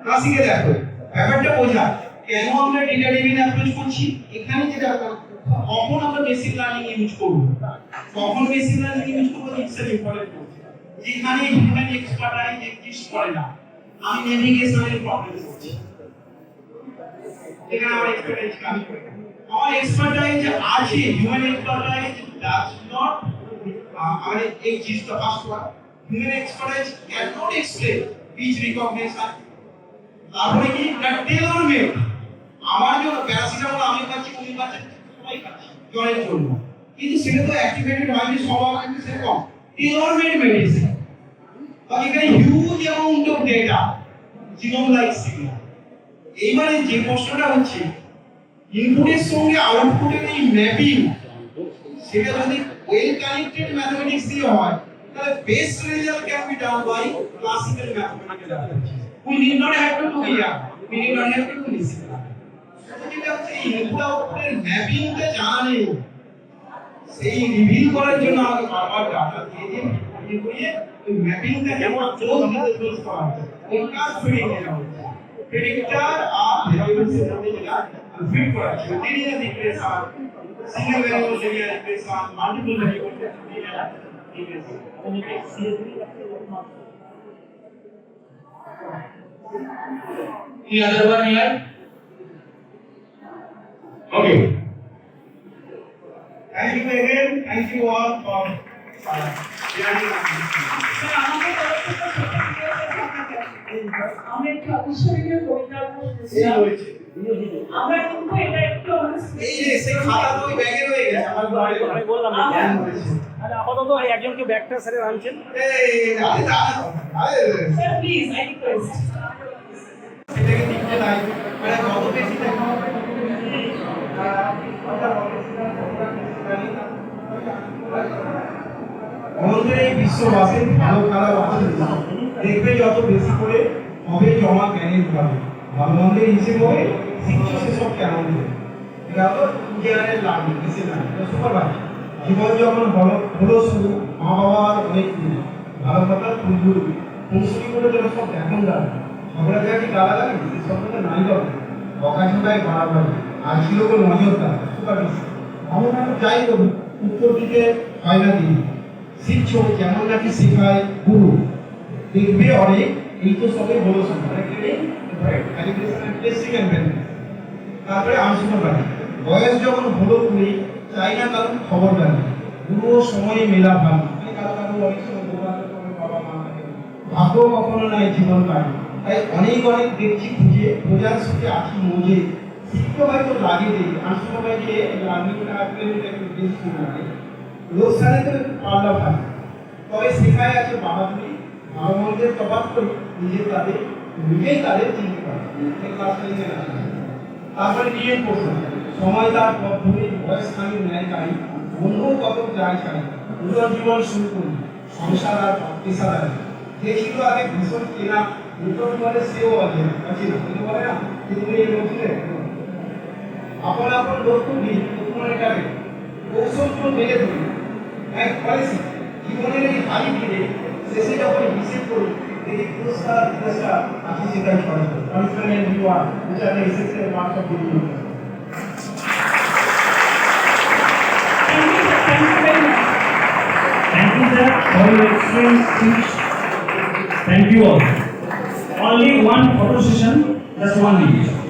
ক্লাসিকে দেখো ব্যাপারটা বোঝা কেন আমরা ডেটা ড্রিভেন অ্যাপ্রোচ করছি। এখানে যেটা কখন আমরা বেসিক লার্নিং ইউজ করব, কখন বেসিক লার্নিং ইউজ করব, ইটস এন ইম্পর্টেন্ট। যেখানে হিউম্যান এক্সপার্টাইজ এক্সিস্ট করে না, আমি নেভিগেশনের প্রবলেম করছি, এখানে আমার এক্সপার্টাইজ কাজ করে না। আমার এক্সপার্টাইজ আছে, human expertise does not exist. The first one, human expertise cannot explain speech recognition. তারপরে কি না টেলর মেড, আমার জন্য প্যারাসিটামল আমি খাচ্ছি, উনি খাচ্ছেন, সবাই খাচ্ছি জ্বরের জন্য, কিন্তু সেটা তো অ্যাক্টিভেটেড হয়নি সবার কিন্তু সেরকম টেলর মেড মেডিসিন। বা এখানে huge amount of data, genome like signal. এইবারে যে প্রশ্নটা হচ্ছে ইনপুটের সঙ্গে আউটপুটের এই ম্যাপিং, সেটা যদি well connected mathematics দিয়ে হয় তাহলে best result can be done by classical mathematical approach. We need not have to do here, we need not have to do this. যেটা হচ্ছে ইনপুট আউটপুটের ম্যাপিংটা জানা নেই, সেই রিভিল করার জন্য আমাকে বারবার ডাটা দিয়ে দিয়ে ওই ম্যাপিংটা কেমন ক্লোজ ক্লোজ করা হচ্ছে, ওই কাজ ফিটিং এর হচ্ছে প্রেডিক্টর আর ভেরিয়েবলসের মধ্যে যেটা ফিট করা হচ্ছে linear regression, single variable linear regression, multiple variable linear regression. Any other one here? Okay. Thank you again. Thank you all for joining us. আমরা একটু অবিস্মরণীয় কবিতা এই হয়েছে। আমরা কিন্তু এটা একটু এই যে সেই খাতা তো ওই ব্যাগে রয়ে গেছে আমার ঘরে। আমি বললাম না হয়েছে। তাহলে আপাতত এই একজনকে ব্যাগটা স্যারের আনছেন। এই আরে দাঁড়া, আরে স্যার প্লিজ আই রিকোয়েস্ট এটাকে দিতে নাই, মানে কত বেশি দেখা হবে। আমাদের এই বিশ্ববাসীর ভালো খারাপ আছে, দেখবে যত বেশি করে হবে জমা জ্ঞানের ভাবে, ভালো মন্দের হিসেবে হবে শিক্ষা সেসব কেন দেবে। এটা তো জ্ঞানের লার্নিং, বেশি লার্নিং, সুপার ভালো জীবন যখন হলো শুরু, মা বাবার অনেক ভালো কথা ফুলগুলো ফুলসুরি করে যেন সব এখন দাঁড়ায় ঝগড়া জায়গায় গালাগালি সেই শব্দটা নাই হবে বকাঝকায় বাড়াবাড়ি আর ছিল কোনো নজরদার সুপার বেশি আমরা যাই করি উত্তর দিকে হয় না দিই শিখছো যেমন নাকি শেখায় গুরু, দেখবে অনেক এই তো সবাই বলো শোনা তারপরে আলোচনা করি বয়স যখন হলো তুমি চাই না কারণ খবর জানি পুরো সময় মেলা ভালো, কারো কারো অনেক সময় বাবা মা ভাগ্য কখনো নাই জীবন কাটে, তাই অনেক অনেক দেখছি খুঁজে বোঝার সুখে আছি মজে শিখতে হয়তো লাগে দেই আর সময় যে রান্নিংটা আসলে একটু বেশি সময় লাগে লোকসানে তো পাল্লা ভালো, তবে শেখায় আছে বাহাদুরি ভালো মন্দের তফাৎ করে নিজেই তাদের চিনতে পারে। তারপরে নিয়ে প্রশ্ন সময় তার পদ্ধতি বয়স খানি ন্যায় কারি অন্য কত যায় ছাড়ি নূতন জীবন শুরু করি সংসার আর পেশাদারি যে ছিল আগে ভীষণ চেনা নূতন বলে সেও অচেনা কিন্তু বলে না যে তুমি এই বলছিলে আপন আপন লক্ষ্য নিয়ে মনে কৌশলগুলো মেলে ধরি এক পলিসি জীবনের এই হারি ফিরে শেষে যখন হিসেব করি দেখি পুরস্কার পুরস্কার আছে সেটাই সরকার confident you are which are the essential parts of the for your excellent speech. Thank you all. Only one photo session, just 1 minute.